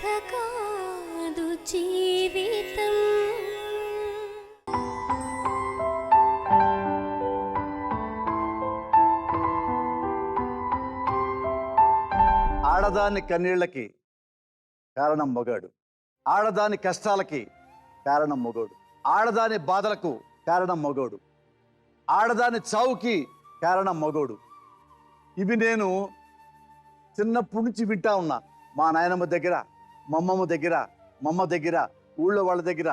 కథ కాదు జీవితం. ఆడదాని కన్నీళ్ళకి కారణం మగాడు, ఆడదాని కష్టాలకి కారణం మగోడు, ఆడదాని బాధలకు కారణం మగోడు, ఆడదాని చావుకి కారణం మగోడు. ఇవి నేను చిన్నప్పటి నుంచి వింటా ఉన్నా. మా నాయనమ్మ దగ్గర, మా అమ్మమ్మ దగ్గర, మా అమ్మ దగ్గర, ఊళ్ళో వాళ్ళ దగ్గర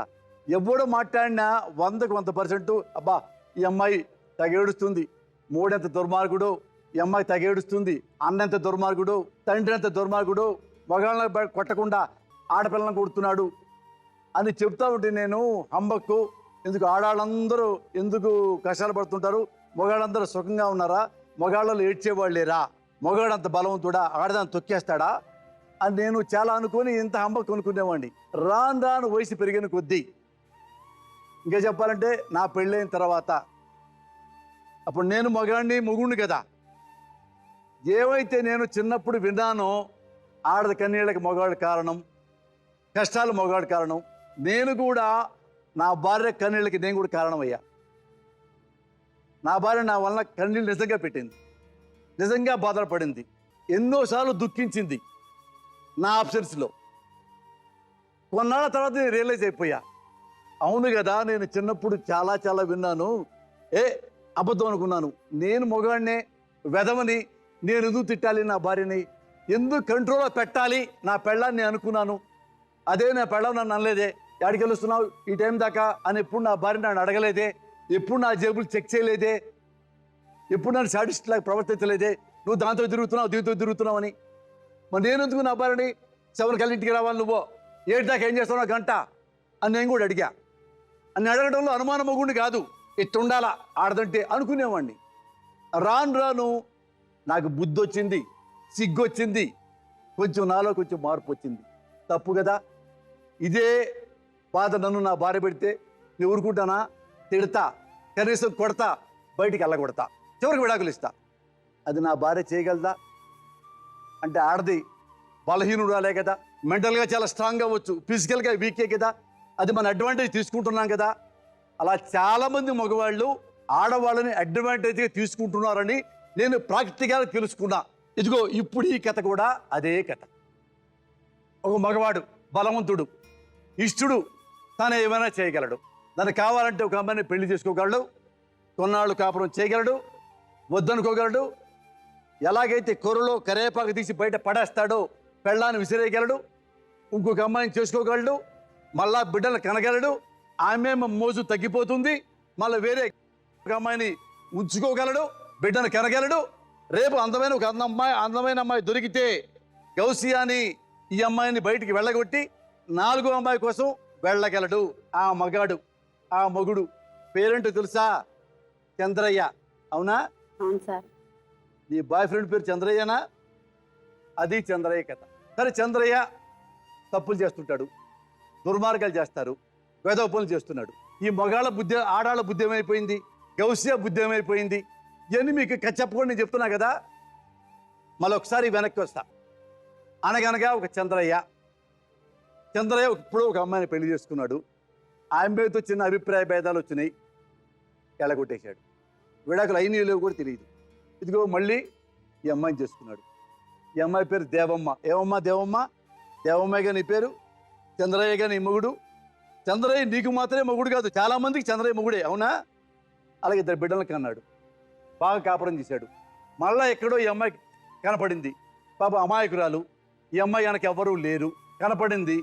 ఎవడో మాట్లాడినా 100కు 100% అబ్బా ఈ అమ్మాయి తెగేడుస్తుంది, మూడెంత దుర్మార్గుడు, ఈ అమ్మాయి తెగేడుస్తుంది, అన్నెంత దుర్మార్గుడు, తండ్రి ఎంత దుర్మార్గుడు, మగాళ్ళని కొట్టకుండా ఆడపిల్లలను కొడుతున్నాడు అని చెప్తా ఉంటే నేను హంబక్కు, ఎందుకు ఆడాళ్ళందరూ ఎందుకు కష్టాలు పడుతుంటారు, మగాళ్ళందరూ సుఖంగా ఉన్నారా, మగాళ్ళలో ఏడ్చేవాళ్ళు లేరా, మగాడంత బలవంతుడా, ఆడదాన్ని తొక్కేస్తాడా అని నేను చాలా అనుకొని ఇంత హంబక్కు అనుకునేవాడిని. రాను రాను వయసు పెరిగిన కొద్దీ, ఇంకా చెప్పాలంటే నా పెళ్ళైన తర్వాత, అప్పుడు నేను మొగుడిని కదా, ఏవైతే నేను చిన్నప్పుడు విన్నానో ఆడది కన్నీళ్ళకి మగాడు కారణం, కష్టాలు మగాడు కారణం, నేను కూడా నా భార్య కన్నీళ్ళకి నేను కూడా కారణమయ్యా. నా భార్య నా వలన కన్నీళ్ళు నిజంగా పెట్టింది, నిజంగా బాధపడింది, ఎన్నోసార్లు దుఃఖించింది నా ఆబ్సెన్స్లో. కొన్నాళ్ళ తర్వాత నేను రియలైజ్ అయిపోయా, అవును కదా నేను చిన్నప్పుడు చాలా చాలా విన్నాను, అబద్ధం అనుకున్నాను, నేను మగాడినే వెధవని, నేను ఎందుకు తిట్టాలి నా భార్యని, ఎందుకు కంట్రోల్లో పెట్టాలి నా పెళ్ళాన్ని అనుకున్నాను. అదే నా పెళ్ళం నన్ను అనలేదే, ఎక్కడికి వెళ్తున్నావు ఈ టైం దాకా అని ఎప్పుడు నా భార్య నన్ను అడగలేదే, ఎప్పుడు నా జేబులు చెక్ చేయలేదే, ఎప్పుడు నన్ను సాటిస్ట్ లాగా ప్రవర్తించలేదే, నువ్వు దాంతో తిరుగుతున్నావు దీంతో తిరుగుతున్నావు అని. మరి నేను ఎందుకు నా భార్యని 7 కల్లా ఇంటికి రావాలి, నువ్వు 7 దాకా ఏం చేస్తున్నావు గంట అని నేను కూడా అడిగా. అని అడగడంలో అనుమానం మగుండి కాదు, ఇట్టు ఉండాలా ఆడదంటే అనుకునేవాడిని. రాను రాను నాకు బుద్ధి వచ్చింది, సిగ్గు వచ్చింది, కొంచెం నాలో కొంచెం మార్పు వచ్చింది. తప్పు కదా, ఇదే బాధ నన్ను నా భార్య పెడితే నేను ఊరుకుంటానా, తిడతా, కనీసం కొడతా, బయటికి వెళ్ళగొడతా, చివరికి విడాకులు ఇస్తా. అది నా భార్య చేయగలదా అంటే ఆడది బలహీనుడాలే కదా, మెంటల్గా చాలా స్ట్రాంగ్ అవ్వచ్చు, ఫిజికల్గా వీకే కదా, అది మన అడ్వాంటేజ్ తీసుకుంటున్నాం కదా. అలా చాలామంది మగవాళ్ళు ఆడవాళ్ళని అడ్వాంటేజ్గా తీసుకుంటున్నారని నేను ప్రాక్టికల్గా తెలుసుకున్నా. ఇదిగో ఇప్పుడు ఈ కథ కూడా అదే కథ. ఒక మగవాడు బలవంతుడు, ఇష్టుడు, తను ఏమైనా చేయగలడు, తనకు కావాలంటే ఒక అమ్మాయిని పెళ్లి చేసుకోగలడు, కొన్నాళ్ళు కాపురం చేయగలడు, వద్దనుకోగలడు, ఎలాగైతే కూరలో కరేపాకు తీసి బయట పడేస్తాడో పెళ్ళాన్ని విసిరేయగలడు, ఇంకొక అమ్మాయిని చేసుకోగలడు, మళ్ళా బిడ్డలు కనగలడు, ఆమె మోజు తగ్గిపోతుంది, మళ్ళీ వేరే ఒక అమ్మాయిని ఉంచుకోగలడు, బిడ్డను కనగలడు. రేపు అందమైన అమ్మాయి దొరికితే గౌసియాని ఈ అమ్మాయిని బయటికి వెళ్ళగొట్టి 4వ అమ్మాయి కోసం వెళ్ళగలడు. ఆ మగాడు, ఆ మగుడు పేరేంటో తెలుసా? చంద్రయ్య. అవునా? అవును సార్. నీ బాయ్ ఫ్రెండ్ పేరు చంద్రయ్యనా? అది చంద్రయ్య కథ. సరే, చంద్రయ్య తప్పులు చేస్తుంటాడు, దుర్మార్గాలు చేస్తారు, వేదవ పనులు చేస్తున్నాడు. ఈ మగాళ్ళ బుద్ధి, ఆడాళ్ళ బుద్ధి ఏమైపోయింది, గౌసియా బుద్ధి ఏమైపోయింది, ఇవన్నీ మీకు చెప్పకుండా నేను చెప్తున్నా కదా. మళ్ళీ ఒకసారి వెనక్కి వస్తా. అనగనగా ఒక చంద్రయ్య ఇప్పుడు ఒక అమ్మాయిని పెళ్లి చేసుకున్నాడు. ఆ అమ్మాయితో చిన్న అభిప్రాయ భేదాలు వచ్చినాయి, ఎలగొట్టేశాడు. విడాకులు అయినవి లేవు కూడా తెలియదు. ఇదిగో మళ్ళీ ఈ అమ్మాయిని చేసుకున్నాడు. ఈ అమ్మాయి పేరు దేవమ్మ. ఏమమ్మా దేవమ్మ? దేవమ్మగా నీ పేరు, చంద్రయ్యగా నీ మొగుడు. చంద్రయ్య నీకు మాత్రమే మొగుడు కాదు, చాలామందికి చంద్రయ్య మొగుడే. అవునా? అలాగే 2 బిడ్డలను కన్నాడు, బాగా కాపురం చేశాడు. మళ్ళా ఎక్కడో ఈ అమ్మాయి కనపడింది, పాప అమాయకురాలు. ఈ అమ్మాయి వెనక ఎవరూ లేరు, కనపడింది,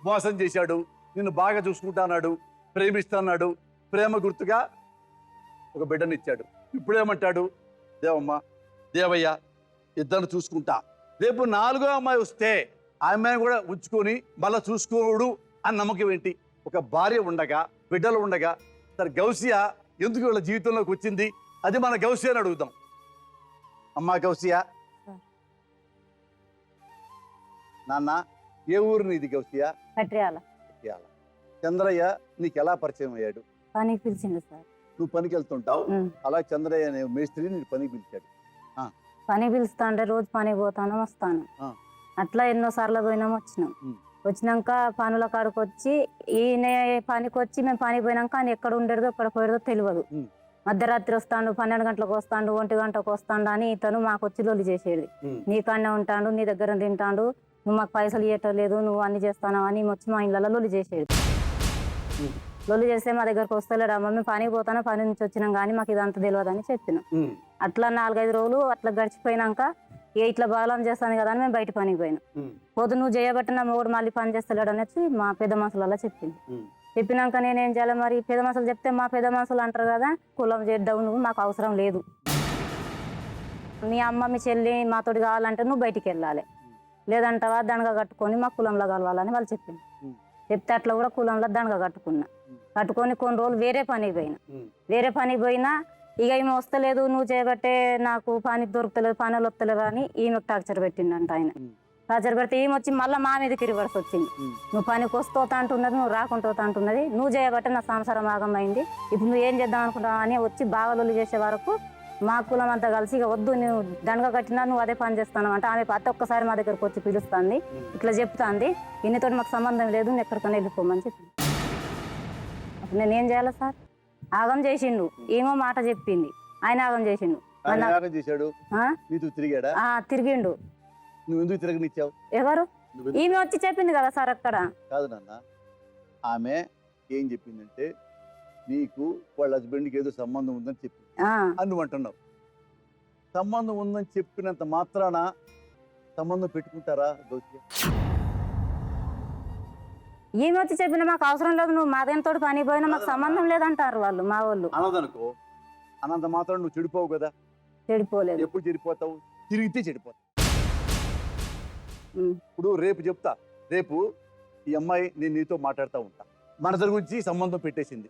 మోసం చేశాడు, నిన్ను బాగా చూసుకుంటాన్నాడు, ప్రేమిస్తున్నాడు, ప్రేమ గుర్తుగా ఒక బిడ్డనిచ్చాడు. ఇప్పుడేమంటాడు? దేవమ్మ, దేవయ్య ఇద్దరిని చూసుకుంటా, రేపు 4వ అమ్మాయి వస్తే ఆ అమ్మాయిని కూడా ఉంచుకొని మళ్ళీ చూసుకోడు అని నమ్మకం ఏంటి? ఒక భార్య ఉండగా, బిడ్డలు ఉండగా, సరే గౌసియా ఎందుకు వీళ్ళ జీవితంలోకి వచ్చింది? అది మన గౌసియాని అడుగుదాం. అమ్మా గౌసియా, నాన్న ఏ ఊరు నీది గౌసియా? పట్రియాల. చంద్రయ్య నీకు ఎలా పరిచయం అయ్యాడు? పనికి పిలిచిండు సార్. నువ్వు పనికి వెళ్తుంటావు, అలా చంద్రయ్య అనే మేస్త్రి నేను పనికి పిలిచాడు. పని పిలుస్తా అంటే రోజు పని పోతాను వస్తాను, అట్లా ఎన్నోసార్లు పోయినాం వచ్చినాం. వచ్చినాక పనుల కాడికి వచ్చి ఈయన పనికి వచ్చి మేము పనికి పోయినాక ఆయన ఎక్కడ ఉండేదో ఎక్కడ పోయేదో తెలియదు. మధ్యరాత్రి వస్తాడు, 12 గంటలకు వస్తాడు, 1 గంటకు వస్తాడు అని ఇతను మాకు వచ్చి లొల్లి చేసేది. నీకన్నా ఉంటాడు, నీ దగ్గర తింటాడు, నువ్వు మాకు పైసలు ఇవ్వటలేదు, నువ్వు అన్ని చేస్తాను అని వచ్చి మా ఇళ్ళలో లొల్లి చేసేది. లొల్లి చేస్తే మా దగ్గరకు వస్తలేడు, అమ్మ మేము పనికి పోతాను, పని నుంచి వచ్చినాం కానీ మాకు ఇదంతా తెలియదు అని చెప్పినాం. అట్లా 4-5 రోజులు అట్లా గడిచిపోయినాక ఇట్లా బలం చేస్తాను కదా అని మేము బయట పనికి పోయినాం. పోతు నువ్వు చేయబట్టి నా మొగుడు మళ్ళీ పని చేస్తలేడు అని వచ్చి మా పెద్ద మనుషులలో చెప్పింది. చెప్పినాక నేనేం చేయాలి మరి, పెద్ద మనుషులు చెప్తే మా పెద్ద మనుషులు అంటారు కదా కులం చేద్దావు, నువ్వు మాకు అవసరం లేదు, మీ అమ్మ మీ చెల్లి మాతోటి కావాలంటే నువ్వు బయటికి వెళ్ళాలి, లేదంటావా దండగా కట్టుకొని మా కులంలో కలవాలని వాళ్ళు చెప్పింది. చెప్తే అట్లా కూడా కులంలో దండగా కట్టుకొని కొన్ని రోజులు వేరే పనికి పోయినా ఇక ఈమె వస్తలేదు, నువ్వు చేయబట్టే నాకు పని దొరుకుతలేదు, పనులు వస్తలేవు అని ఈమెకు టార్చర్ పెట్టిండంట ఆయన. టార్చర్ పెడితే ఈమె వచ్చి మళ్ళీ మా మీదకి రివర్స్ వచ్చింది. నువ్వు పనికి వస్తోతా అంటున్నది, నువ్వు రాకుండా అంటున్నది, నువ్వు చేయబట్టే నా సంసారం ఆగమైంది, ఇప్పుడు నువ్వు ఏం చేద్దాం అనుకుంటావు అని వచ్చి బాగా లొల్లి చేసే వరకు మా కులం అంతా కలిసి ఇక వద్దు నువ్వు దండగా కట్టినా నువ్వు అదే పని చేస్తాను అంటే ఆమె ప్రతి ఒక్కసారి మా దగ్గరకు వచ్చి పిలుస్తుంది, ఇట్లా చెప్తాంది, ఇన్నితోటి మాకు సంబంధం లేదు, నువ్వు ఎక్కడికైనా వెళ్ళిపోమని చెప్పింది. అప్పుడు నేనేం చేయాలి సార్? ఆగం చేసిండు, ఏమో మాట చెప్పింది, ఆయన ఆగం చేసిండు. తిరిగిండు. నువ్వు ఎందుకు తిరగనిచ్చావు? ఎవరు? ఈమె వచ్చి చెప్పింది కదా సార్ అక్కడ. కాదు నాన్న, ఆమె ఏం చెప్పిందంటే నీకు వాళ్ళ హస్బెండ్కి ఏదో సంబంధం ఉందని చెప్పింది అని నువ్వు అంటున్నావు. సంబంధం ఉందని చెప్పినంత మాత్రాన సంబంధం పెట్టుకుంటారా? ఈమె వచ్చి చెప్పిన మాకు అవసరం లేదు, నువ్వు మాదేంతో పని పోయినా మాకు సంబంధం లేదంటారు వాళ్ళు, మా వాళ్ళు. అనదనుకో, అనంత మాత్రం నువ్వు చెడిపోవు కదా. చెడిపోలేదు. ఎప్పుడు చెడిపోతావు? తిరిగితే చెడిపోతావు. ఇప్పుడు రేపు చెప్తా, రేపు ఈ అమ్మాయి నేను నీతో మాట్లాడుతూ ఉంటా, మనద గురించి సంబంధం పెట్టేసింది,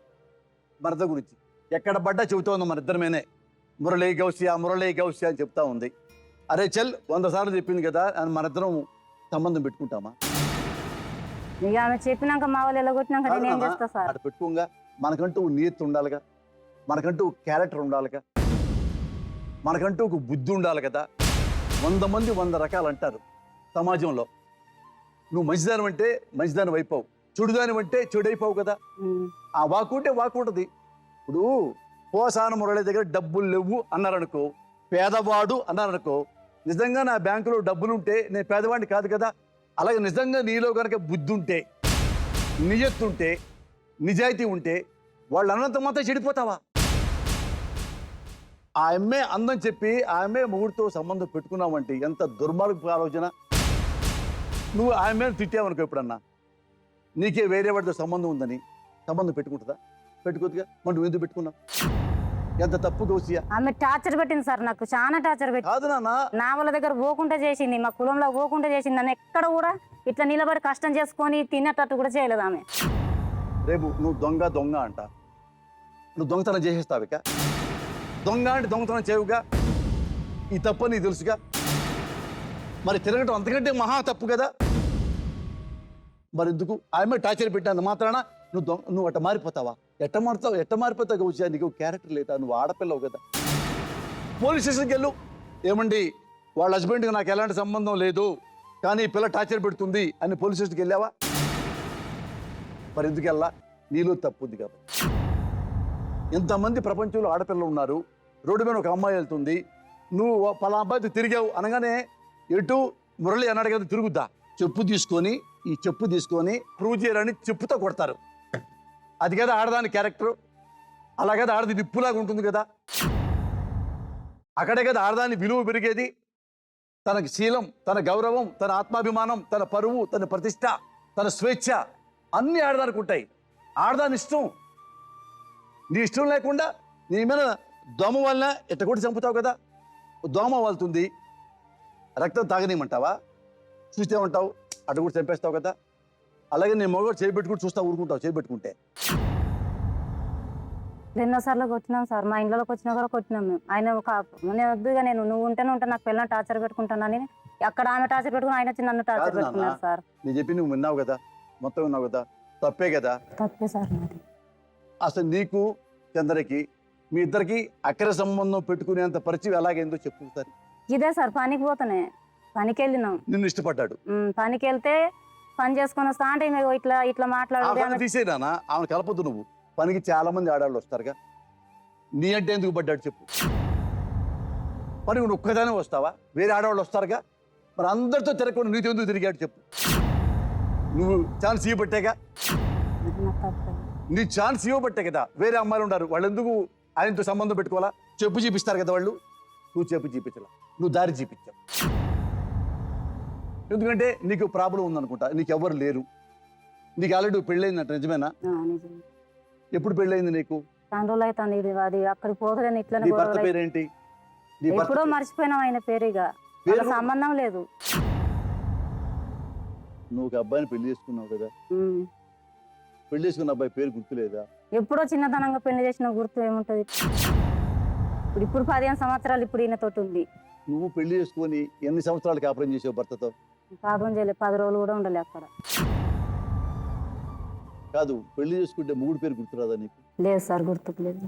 మనద గురించి ఎక్కడ పడ్డా చెబుతా ఉంది, మన ఇద్దరమేనే మురళీ గౌసియా అని చెప్తా ఉంది. అరే చల్ 100 సార్లు చెప్పింది కదా అని మన ఇద్దరం సంబంధం పెట్టుకుంటామా? ఇక ఆమె చెప్పినాక మా వాళ్ళు ఎలాగొట్టినాక నేను ఏం చేస్తా సార్? అటు పెట్టుకోగా మనకంటూ నీతి ఉండాలిగా, మనకంటూ క్యారెక్టర్ ఉండాలిగా, మనకంటూ ఒక బుద్ధి ఉండాలి కదా. 100 మంది 100 రకాలు అంటారు సమాజంలో. నువ్వు మంచిదానం అంటే మంచిదానం అయిపోవు, చెడుదానం అంటే చెడు అయిపోవు కదా. ఆ వాకు ఉంటే వాకు ఉంటుంది. ఇప్పుడు పోసాన మురళి దగ్గర డబ్బులు లేవు అన్నారనుకో, పేదవాడు అన్నారనుకో, నిజంగా నా బ్యాంకులో డబ్బులుంటే నేను పేదవాడిని కాదు కదా. అలాగే నిజంగా నీలో కనుక బుద్ధి ఉంటే, నిజత్తుంటే, నిజాయితీ ఉంటే వాళ్ళు అన్నంత మాత్రం చెడిపోతావా? ఆ అమ్మే అందం చెప్పి ఆ అమ్మే మొగుడితో సంబంధం పెట్టుకున్నావంటే ఎంత దుర్మార్గపు ఆలోచన. నువ్వు ఆ అమ్మేని తిట్టావనుకో ఎప్పుడన్నా, నీకే వేరే వాడితో సంబంధం ఉందని సంబంధం పెట్టుకుంటుందా? పెట్టుకోదుగా. మరి నువ్వు ఎందుకు పెట్టుకున్నావు? ఎంత తప్పు గౌసియా. ఆమె టార్చర్ పెట్టింది సార్, నాకు చాలా టార్చర్ పెట్టింది. కాదు నాన్న, నా వాళ్ళ దగ్గర పోకుండా చేసింది, మా కులంలో పోకుండా చేసింది, నన్ను ఎక్కడ కూడా ఇట్లా నిలబడి కష్టం చేసుకొని తినేటట్టు కూడా చేయలేదు ఆమె. రేపు నువ్వు దొంగ అంట, నువ్వు దొంగతనం చేసేస్తావు. ఇక దొంగ అంటే దొంగతనం చేయవుగా, ఈ తప్పు నీకు తెలుసుగా. మరి తిరగటం అంతకంటే మహా తప్పు కదా. మరి ఎందుకు ఆమె టార్చర్ పెట్టినంత మాత్రాన నువ్వు అట్ట మారిపోతావా? ఎట్ట మారిపోతావు గౌసియా? నీకు క్యారెక్టర్ లేదా? నువ్వు ఆడపిల్లవు కదా. పోలీస్ స్టేషన్కి వెళ్ళు, ఏమండి వాళ్ళ హస్బెండ్కి నాకు ఎలాంటి సంబంధం లేదు కానీ పిల్ల టార్చర్ పెడుతుంది అని పోలీస్ స్టేషన్కి వెళ్ళావా? మరి ఎందుకు వెళ్ళా? నీలో తప్పు ఉంది కాబట్టి. ఎంతమంది ప్రపంచంలో ఆడపిల్లలు ఉన్నారు, రోడ్డు మీద ఒక అమ్మాయి వెళ్తుంది, నువ్వు పలా అబ్బాయితో తిరిగావు అనగానే ఎటు మురళి అన్నాడు కదా తిరుగుద్దా? ఈ చెప్పు తీసుకొని ప్రూవ్ చేయరని చెప్పుతో కొడతారు. అది కదా ఆడదాని క్యారెక్టర్. అలా కదా ఆడది నిప్పులాగా ఉంటుంది కదా. అక్కడే కదా ఆడదాని విలువ పెరిగేది. తనకి శీలం, తన గౌరవం, తన ఆత్మాభిమానం, తన పరువు, తన ప్రతిష్ట, తన స్వేచ్ఛ అన్నీ ఆడదానికి ఉంటాయి. ఆడదాని ఇష్టం, నీ ఇష్టం లేకుండా నీ మీద దోమ వలన ఎట్ట కొట్టి చంపుతావు కదా. దోమ వాళ్తుంది, రక్తం తాగనేమంటావా? చూస్తే ఉంటావు, అటు కూడా చంపేస్తావు కదా. అలాగే నేను మొగడు చేయబెట్టుకుంటూ చూస్తా ఊరుకుంటావు. చేయబెట్టుకుంటే ఎన్నోసార్లు కొట్టినాం సార్, మా ఇంట్లోకి వచ్చినా కూడా కొట్టినాం మేము. ఆయన నేను వద్దుగా నువ్వు ఉంటేనే ఉంటా, నాకు పిల్లలు టార్చర్ పెట్టుకుంటానని అక్కడ ఆమె టార్చర్ పెట్టుకుని ఆయన వచ్చి నన్ను టార్చర్ పెట్టుకున్నారు సార్. నేను చెప్పి నువ్వు విన్నావు కదా, మొత్తం విన్నావు కదా, తప్పే కదా. తప్పే సార్ నాది. అసలు నీకు చంద్రకి మీ ఇద్దరికి అక్కర సంబంధం పెట్టుకునేంత పరిచయం ఎలాగైందో చెప్పు సార్. ఇదే సార్, పనికి పోతానే, పనికి వెళ్ళినాం. నిన్ను ఇష్టపడ్డాడు. పనికి వెళ్తే పని చేసుకొని వస్తా అంటే ఈమె ఇట్లా ఇట్లా ఆ మాట్లాడదు పని తీసేనానా ఆమె కలపొద్దు నువ్వు. పనికి చాలా మంది ఆడవాళ్ళు వస్తారుగా, నీ అంటే ఎందుకు పడ్డాడు చెప్పు. పని నువ్వు ఒక్కదానే వస్తావా? వేరే ఆడవాళ్ళు వస్తారుగా, మరి అందరితో తిరగకుండా నీతో ఎందుకు తిరిగాడు చెప్పు. నువ్వు ఛాన్స్ ఇవ్వబట్టేగా, నీ ఛాన్స్ ఇవ్వబట్టే కదా. వేరే అమ్మాయిలు ఉన్నారు, వాళ్ళు ఎందుకు ఆయనతో సంబంధం పెట్టుకోవాలా? చెప్పు చూపిస్తారు కదా వాళ్ళు. నువ్వు చెప్పు చూపించలా, నువ్వు దారి చూపించావు. ఎందుకంటే నీకు ప్రాబ్లం ఉందనుకుంటా, నీకు ఎవరు లేరు. నీకు ఆల్రెడీ పెళ్ళయిందంట, నిజమేనా? ఎప్పుడు పెళ్ళయింది నీకు? చాలా రోజులు అవుతుంది. ఇది అది అక్కడికి పోతలేను ఇట్లనే నీ భర్త పేరేంటి? నీ భర్త ఎప్పుడో మర్చిపోయినాం ఆయన పేరు. ఇక వాళ్ళ సంబంధం లేదు. నువ్వు ఒక అబ్బాయిని పెళ్లి చేసుకున్నావు కదా, పెళ్లి చేసుకున్న అబ్బాయి పేరు గుర్తులేదా? ఎప్పుడో చిన్నతనంగా పెళ్లి చేసిన గుర్తు ఏముంటది. ఇప్పుడు 15 సంవత్సరాలు ఇప్పుడు ఈయనతోటి ఉంది. నువ్వు పెళ్లి చేసుకొని ఎన్ని సంవత్సరాలు కాపురం చేసావు భర్తతో? కాపురం చేయలేదు, 10 రోజులు కూడా ఉండలే అక్కడ. కాదు, పెళ్లి చేసుకుంటే మొగుడు పేరు గుర్తురాదా నీకు? లేదు సార్, గుర్తుకు లేదు.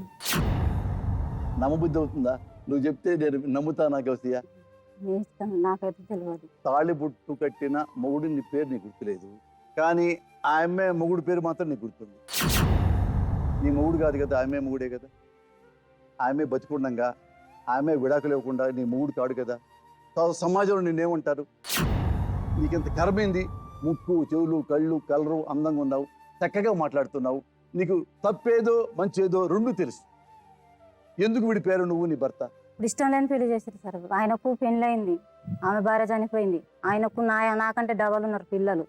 నమ్మబుద్ధి అవుతుందా? నువ్వు చెప్తే నేను నమ్ముతానా గౌసియా? మీ ఇష్టం, నాకైతే తెలియదు. తాళి బుట్టు కట్టిన మొగుడు నీ పేరు నీకు గుర్తులేదు, కానీ ఆమె మొగుడు పేరు మాత్రం నీకు గుర్తుంది. నీ మొగుడు కాదు కదా, ఆమె మొగుడే కదా. ఆమె బతికుండగా, ఆమె విడాకులు ఇవ్వకుండా నీ మొగుడు కాడు కదా. సమాజంలో నిన్నేమంటారు? నీకెంత కర్మైంది? ముక్కు, చెవులు, కళ్ళు, కలరు, అందంగా ఉన్నావు, చక్కగా మాట్లాడుతున్నావు, నీకు తప్పేదో మంచేదో రెండు తెలుసు. ఎందుకు వీడి పేరు నువ్వు నీ భర్త? ఇప్పుడు ఇష్టం లేని పెళ్లి చేశారు సార్. ఆయనకు పెళ్ళయింది, ఆమె భార్య చనిపోయింది. ఆయనకు నాకంటే డబల్ ఉన్నారు పిల్లలు.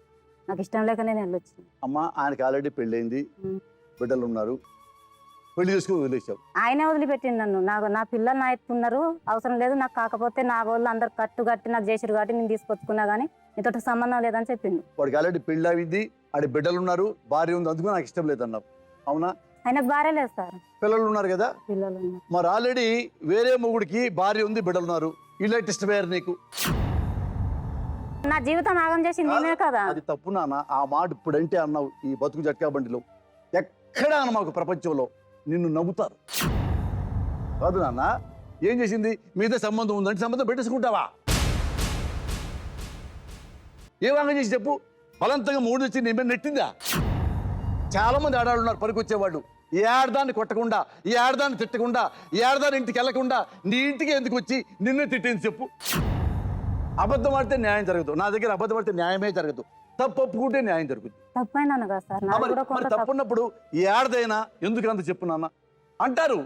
నాకు ఇష్టం లేక నేను వెళ్ళొచ్చింది. అమ్మ, ఆయనకి ఆల్రెడీ పెళ్ళయింది, బిడ్డలు ఉన్నారు, పెళ్లి చేసుకుని వదిలేసావు. ఆయనే వదిలిపెట్టిండు నన్ను. నా పిల్లలు నా ఎత్తుకున్నారు, అవసరం లేదు నాకు. కాకపోతే నా వాళ్ళు అందరు కట్టి నాకు చేసిరు కాబట్టి నేను తీసుకొచ్చుకున్నా కానీ నీతో సంబంధం లేదని చెప్పిండు. వాడికి ఆల్రెడీ పెళ్ళి అయింది, ఆడి బిడ్డలు ఉన్నారు, భార్య ఉంది, అందుకు నాకు ఇష్టం లేదన్నావు, అవునా? ఆయనకు భార్య లేదు సార్, పిల్లలు ఉన్నారు కదా. పిల్లలు ఉన్నారు. మరి ఆల్రెడీ వేరే మొగుడికి భార్య ఉంది, బిడ్డలు ఉన్నారు, ఇలాంటి ఇష్టమయ్యారు నీకు? నా జీవితం ఆగం చేసింది నేనే కదా. అది తప్పు నాన్న. ఆ మాట ఇప్పుడంటే అన్నావు ఈ బతుకు జట్కా బండిలో. ఎక్కడా అన్న మాకు ప్రపంచంలో నిన్ను నవ్వుతారు కాదు నాన్న. ఏం చేసింది? మీద సంబంధం ఉందంటే సంబంధం పెట్టేసుకుంటావా? ఏ వాంగం చేసి చెప్పు. బలంతంగా మూడు వచ్చి నీ మీద నెట్టిందా? చాలా మంది ఆడాళ్ళు ఉన్నారు పనికొచ్చేవాళ్ళు. ఈ ఆడదాన్ని కొట్టకుండా, ఈ ఆడదాన్ని తిట్టకుండా, ఈ ఆడదాన్ని ఇంటికి వెళ్ళకుండా నీ ఇంటికి ఎందుకు వచ్చి నిన్నే తిట్టింది చెప్పు. అబద్ధం ఆడితే న్యాయం జరగదు. నా దగ్గర అబద్ధం ఆడితే న్యాయమే జరగదు. తప్పు ఒప్పుకుంటే న్యాయం జరుగుతుంది. తప్పైనాను కదా సార్. తప్పున్నప్పుడు ఈ ఆడదైనా ఎందుకు అంత చెప్పు నాన్న అంటారు.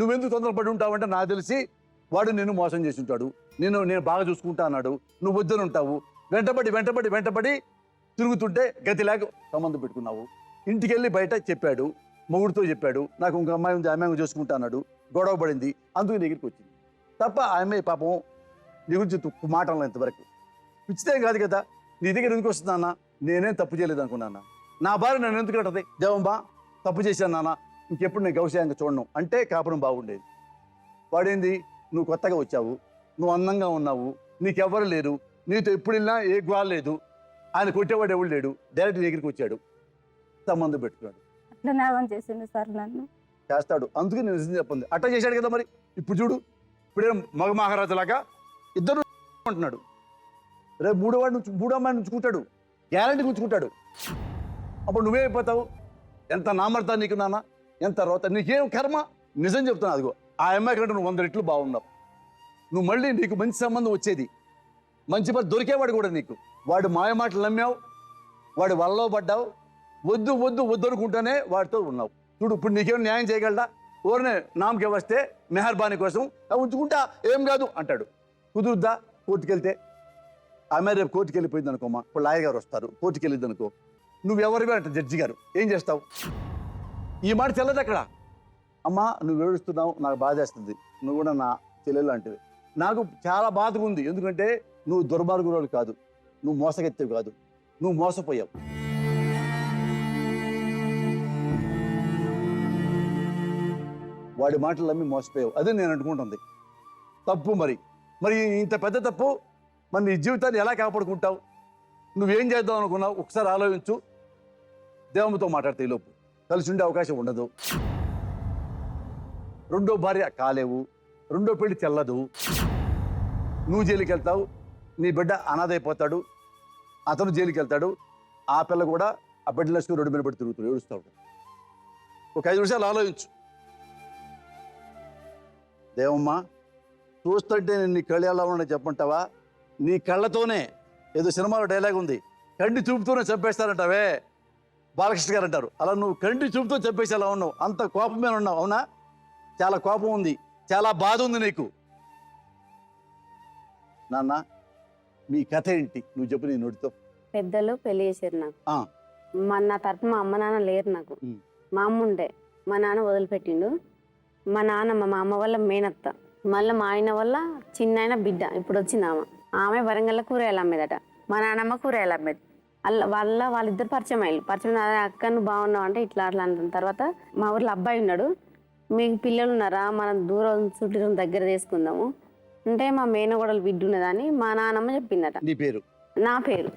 నువ్వెందుకు తొందరపడి ఉంటావంటే నాకు తెలిసి వాడు నిన్ను మోసం చేసి ఉంటాడు. నేను బాగా చూసుకుంటా అన్నాడు, నువ్వు వద్దని ఉంటావు. వెంటబడి తిరుగుతుంటే గతిలాగా సంబంధం పెట్టుకున్నావు. ఇంటికి వెళ్ళి బయట చెప్పాడు, మొగుడితో చెప్పాడు, నాకు ఇంకో అమ్మాయి ఉంది, అమ్మాయి చూసుకుంటా అన్నాడు. గొడవ పడింది, అందుకు నీ దగ్గరికి వచ్చింది తప్ప ఆమె పాపం నీ గురించి మాటలు ఇంతవరకు పిచ్చితే కాదు కదా. నీ దగ్గర ఎందుకు వస్తుందా అన్న? నేనేం తప్పు చేయలేదు అనుకున్నాను. నా భార్య నన్ను ఎందుకు అంటది? దేవమ్మా తప్పు చేశాను నాన్న, ఇంకెప్పుడు నేను గౌశాయంగా చూడను అంటే కాపురం బాగుండేది. వాడేంది, నువ్వు కొత్తగా వచ్చావు, నువ్వు అందంగా ఉన్నావు, నీకెవ్వరు లేరు, నీతో ఎప్పుడు వెళ్ళినా ఏ గోల లేదు, ఆయన కొట్టేవాడు ఎవడు లేడు, డైరెక్ట్ నీ దగ్గరికి వచ్చాడు, సంబంధం పెట్టుకున్నాడు. అట్లా నాగం చేసింది సార్ నన్ను. చేస్తాడు, అందుకే నేను నిజం చెప్పింది. అట్లా చేశాడు కదా. మరి ఇప్పుడు చూడు, ఇప్పుడే మగ మహారాజులాగా ఇద్దరు అంటున్నాడు. రేపు మూడో అమ్మాయిని ఉంచుకుంటాడు, గ్యారంటీ ఉంచుకుంటాడు. అప్పుడు నువ్వేమైపోతావు? ఎంత నామర్తా నీకు నాన్న, ఎంత రోత, నీకేం కర్మ. నిజం చెప్తున్నా, అదిగో ఆ అమ్మాయి కంటే నువ్వు 100 రెట్లు బాగున్నావు. నువ్వు మళ్ళీ నీకు మంచి సంబంధం వచ్చేది, మంచి పని దొరికేవాడు కూడా నీకు. వాడు మాయ మాటలు నమ్మావు, వాడు వలలో పడ్డావు, వద్దు అనుకుంటానే వాడితో ఉన్నావు. చూడు ఇప్పుడు నీకేం న్యాయం చేయగలడా? ఓరనే నామకే వస్తే మెహర్బానీ కోసం ఉంచుకుంటా, ఏం కాదు అంటాడు. కుదురుద్దా? కోర్టుకి వెళ్తే ఆమె రేపు కోర్టుకి వెళ్ళిపోయింది అనుకోమా, ఇప్పుడు లాయర్ గారు వస్తారు, కోర్టుకి వెళ్ళింది అనుకో, నువ్వెవరివే అంట జడ్జి గారు, ఏం చేస్తావు? ఈ మాట చెల్లదు అక్కడ. అమ్మా నువ్వు ఏడుస్తున్నావు, నాకు బాధ వేస్తుంది, నువ్వు కూడా నా చెల్లెలు లాంటివి. నాకు చాలా బాధగా ఉంది, ఎందుకంటే నువ్వు దుర్మార్గురాలు కాదు, నువ్వు మోసగెత్తేవి కాదు, నువ్వు మోసపోయావు. వాడి మాటలు నమ్మి మోసపోయావు, అదే నేను అనుకుంటుంది. తప్పు. మరి ఇంత పెద్ద తప్పు, మరి నీ జీవితాన్ని ఎలా కాపాడుకుంటావు? నువ్వేం చేద్దాం అనుకున్నావు ఒకసారి ఆలోచించు. దేవునితో మాట్లాడితే ఈలోపు కలిసి ఉండే అవకాశం ఉండదు. రెండో భార్య కాలేవు, రెండో పెళ్లి చెల్లదు, నువ్వు జైలుకి వెళ్తావు, నీ బిడ్డ అనాథైపోతాడు. అతను జైలుకి వెళ్తాడు. ఆ పిల్ల కూడా ఆ బిడ్డలు వేసుకుని రోడ్డు మీద పడి తిరుగుతాడు, ఏడుస్తూ ఉంటాడు. ఒక 5 నిమిషాలు ఆలోచించు. దేవమ్మ, చూస్తుంటే నేను నీ కళ్ళు ఎలా ఉన్నాయి చెప్పంటావా? నీ కళ్ళతోనే, ఏదో సినిమాలో డైలాగ్ ఉంది, కంటి చూపుతోనే చంపేస్తారంటావే, బాలకృష్ణ గారు అంటారు. అలా నువ్వు కంటి చూపుతో చంపేసి ఎలా ఉన్నావు, అంత కోపమే ఉన్నావు. అవునా? చాలా కోపం ఉంది, చాలా బాధ ఉంది నీకు. నాన్న, మీ కథ ఏంటి? నువ్వు చెప్పు నీ నోటితో. పెద్దలు పెళ్లి చేశారు నాకు. నా తరపు మా అమ్మ నాన్న లేరు నాకు. మా అమ్మ ఉండే, మా నాన్న వదిలిపెట్టిండు. మా నాన్న మా అమ్మ వల్ల మేనత్త, మళ్ళీ మా ఆయన వల్ల చిన్న ఆయన బిడ్డ ఇప్పుడు వచ్చింది. ఆమె వరంగల్లో కూరగాయలు అమ్మేదట, మా నాన్నమ్మ కూరగాయలు అమ్మేది. వాళ్ళిద్దరు పరిచయం అయ్యారు. పరిచయం అక్క నువ్వు బాగున్నావు అంటే ఇట్లా అట్లా అంటున్న తర్వాత మా ఊర్లో అబ్బాయి ఉన్నాడు, మీకు పిల్లలు ఉన్నారా, మనం దూరం చుట్టూ దగ్గర చేసుకుందాము అంటే మా మేనగోడలు బిడ్డ ఉన్నదని మా నాన్నమ్మ చెప్పిందట. నీ పేరు? నా పేరు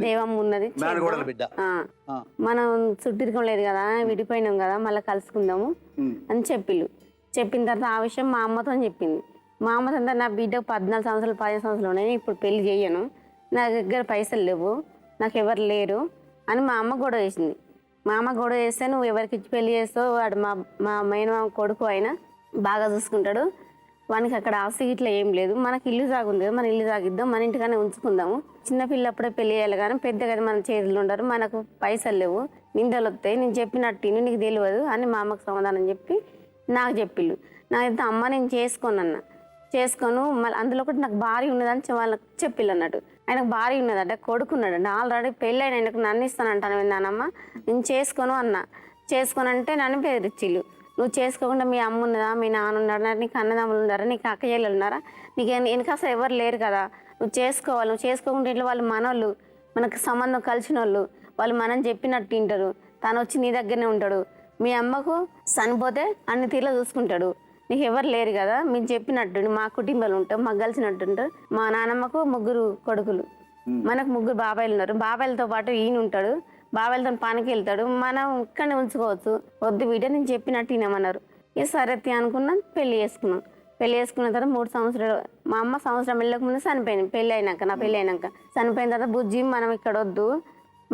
దేవం ఉన్నది. మనం చుట్టిరకం లేదు కదా, విడిపోయినాం కదా, మళ్ళీ కలుసుకుందాము అని చెప్పిన తర్వాత ఆ విషయం మా అమ్మతో చెప్పింది. మా అమ్మతో నా బిడ్డకు 14 సంవత్సరాలు 15 సంవత్సరాలు ఉన్నాయి, ఇప్పుడు పెళ్లి చేయను, నా దగ్గర పైసలు లేవు, నాకు ఎవరు లేరు అని మా అమ్మ గొడవ చేసింది. మా అమ్మ గొడవ చేస్తే నువ్వు ఎవరికి ఇచ్చి పెళ్లి చేస్తావు, వాడు మా మేనమామ కొడుకు అయినా బాగా చూసుకుంటాడు, వానికి అక్కడ ఆస్తి ఇట్లా ఏం లేదు, మనకి ఇల్లు సాగుంది కదా, మన ఇల్లు సాగిద్దాం, మన ఇంటికనే ఉంచుకుందాము, చిన్నపిల్లప్పుడే పెళ్లి చేయాలి కానీ పెద్దగా మన చేతులు ఉండరు, మనకు పైసలు లేవు, నిందలు వస్తాయి, నేను చెప్పినట్టు నీకు తెలియదు అని మా అమ్మకు సమాధానం చెప్పి నాకు చెప్పిళ్ళు. నాకైతే అమ్మ నేను చేసుకోను మళ్ళీ అందులో ఒకటి నాకు భార్య ఉన్నదని వాళ్ళకి చెప్పిళ్ళు అన్నట్టు. ఆయనకు భార్య ఉన్నదంటే కొడుకున్నాడు ఆల్రెడీ పెళ్ళి అయిన ఆయనకు నన్ను ఇస్తానంటాను విన్నానమ్మ, నేను చేసుకోను అన్న. చేసుకోనంటే నన్ను బెదిరిచ్చిళ్ళు, నువ్వు చేసుకోకుండా మీ అమ్మ ఉన్నదా, మీ నాన్న ఉన్నారా, నీకు అన్నదమ్ములు ఉన్నారా, నీకు అక్క చెల్లెలు ఉన్నారా, నీకు వెనక అసలు ఎవరు లేరు కదా, నువ్వు చేసుకోవాలి, నువ్వు చేసుకోకుండా ఇట్లా వాళ్ళు మనోళ్ళు, మనకు సంబంధం కలిసిన వాళ్ళు మనం చెప్పినట్టు తింటారు, తను వచ్చి నీ దగ్గరనే ఉంటాడు, మీ అమ్మకు చనిపోతే అన్ని తీర్లా చూసుకుంటాడు, నీకు ఎవరు లేరు కదా, మేము చెప్పినట్టు మా కుటుంబాలు ఉంటాం, మాకు కలిసినట్టు ఉంటారు. మా నాన్నమ్మకు 3 కొడుకులు, మనకు 3 బాబాయిలు ఉన్నారు, బాబాయిలతో పాటు ఈయన ఉంటాడు, బాబాయిలతో పనికి వెళ్తాడు, మనం ఇక్కడనే ఉంచుకోవచ్చు, వద్దు బిడ్డ నేను చెప్పినట్టు వినమన్నారు. ఇక సరే అనుకున్నాం, పెళ్లి చేసుకున్నాం. పెళ్లి చేసుకున్న తర్వాత 3 సంవత్సరాలు మా అమ్మ సంవత్సరం వెళ్ళకముందే చనిపోయింది. పెళ్ళి అయినాక నా పెళ్ళి అయినాక చనిపోయిన తర్వాత బుజ్జి మనం ఇక్కడ వద్దు,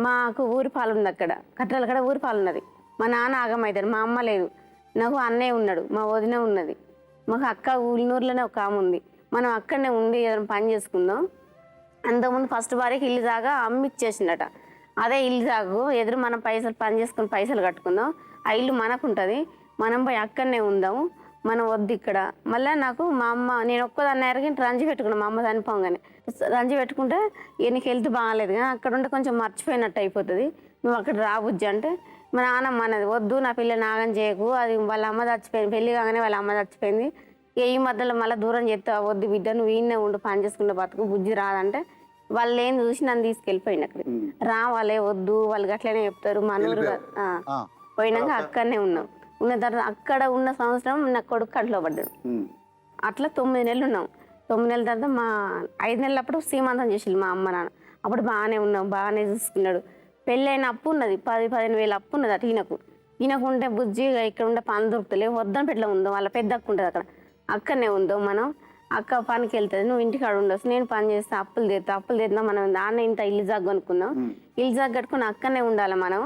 మాకు ఊరి పాలు ఉంది, అక్కడ కట్టెల కాడ ఊరి పాలు ఉన్నది, మా నాన్న ఆగమవుతాడు, మా అమ్మ లేదు, నాకు అన్నయ్య ఉన్నాడు, మా వదిన ఉన్నది, మాకు అక్క ఊళ్ళూరులోనే ఒక ఆమె ఉంది, మనం అక్కడనే ఉండి ఏదైనా పని చేసుకుందాం. అంతకుముందు ఫస్ట్ భార్యకి ఇల్లు దాకా అమ్మిచ్చేసిండట, అదే ఇల్లు దాకు ఎదురు మనం పని చేసుకుని పైసలు కట్టుకుందాం, ఆ ఇల్లు మనకు ఉంటుంది, మనం పోయి అక్కడనే ఉందాము, మనం వద్దు ఇక్కడ. మళ్ళీ నాకు మా అమ్మ నేను ఒక్కదాన్ని ఎరగి రంజి పెట్టుకున్నాను, మా అమ్మ చనిపోగానే రంజి పెట్టుకుంటే నీకు హెల్త్ బాగాలేదు కానీ అక్కడ ఉంటే కొంచెం మర్చిపోయినట్టు అయిపోతుంది, నువ్వు అక్కడ రాబుజ్జి అంటే మా నాన్నమ్మ అన్నది, వద్దు నా పిల్ల నాగం చేయకు, అది వాళ్ళ అమ్మ చచ్చిపోయింది, పెళ్లి కాగానే వాళ్ళ అమ్మ చచ్చిపోయింది, ఈ మధ్యలో మళ్ళీ దూరం చేస్తా, వద్దు బిడ్డ నువ్వు ఈయనే ఉండు, పని చేసుకుంటే బతుకు, బుజ్జి రాదంటే వాళ్ళు ఏం చూసి నన్ను తీసుకెళ్ళిపోయింది. అక్కడ రావాలే వద్దు వాళ్ళు అట్లనే చెప్తారు, మనూరు పోయినాక అక్కడనే ఉన్న తర్వాత అక్కడ ఉన్న సంవత్సరం నా కొడుకు కంట్లో పడ్డాడు. అట్లా 9 నెలలు ఉన్నాం. 9 నెలల తర్వాత మా 5 నెలలప్పుడు సీమంతం చేసిండు మా అమ్మ నాన్న, అప్పుడు బాగానే ఉన్నాం, బాగానే చూసుకున్నాడు. పెళ్ళైన అప్పు ఉన్నది, 10-15 వేలు అప్పు ఉన్నది అటు ఈయనకు ఉంటే బుజ్జి ఇక్కడ ఉండే పని దొరుకుతలే, వద్దని పెట్ల ఉందాం, వాళ్ళ పెద్ద అక్క ఉంటుంది అక్కడనే ఉందాం, మనం అక్క పనికి వెళ్తుంది, నువ్వు ఇంటికాడ ఉండొచ్చు, నేను పని చేస్తా, అప్పులు తీద్దాం, మనం దాన్ని ఇంత ఇల్లు జాగ్ కొనుక్కుందాం, ఇల్లు జాగ్ కట్టుకుని అక్కడనే ఉండాలి మనం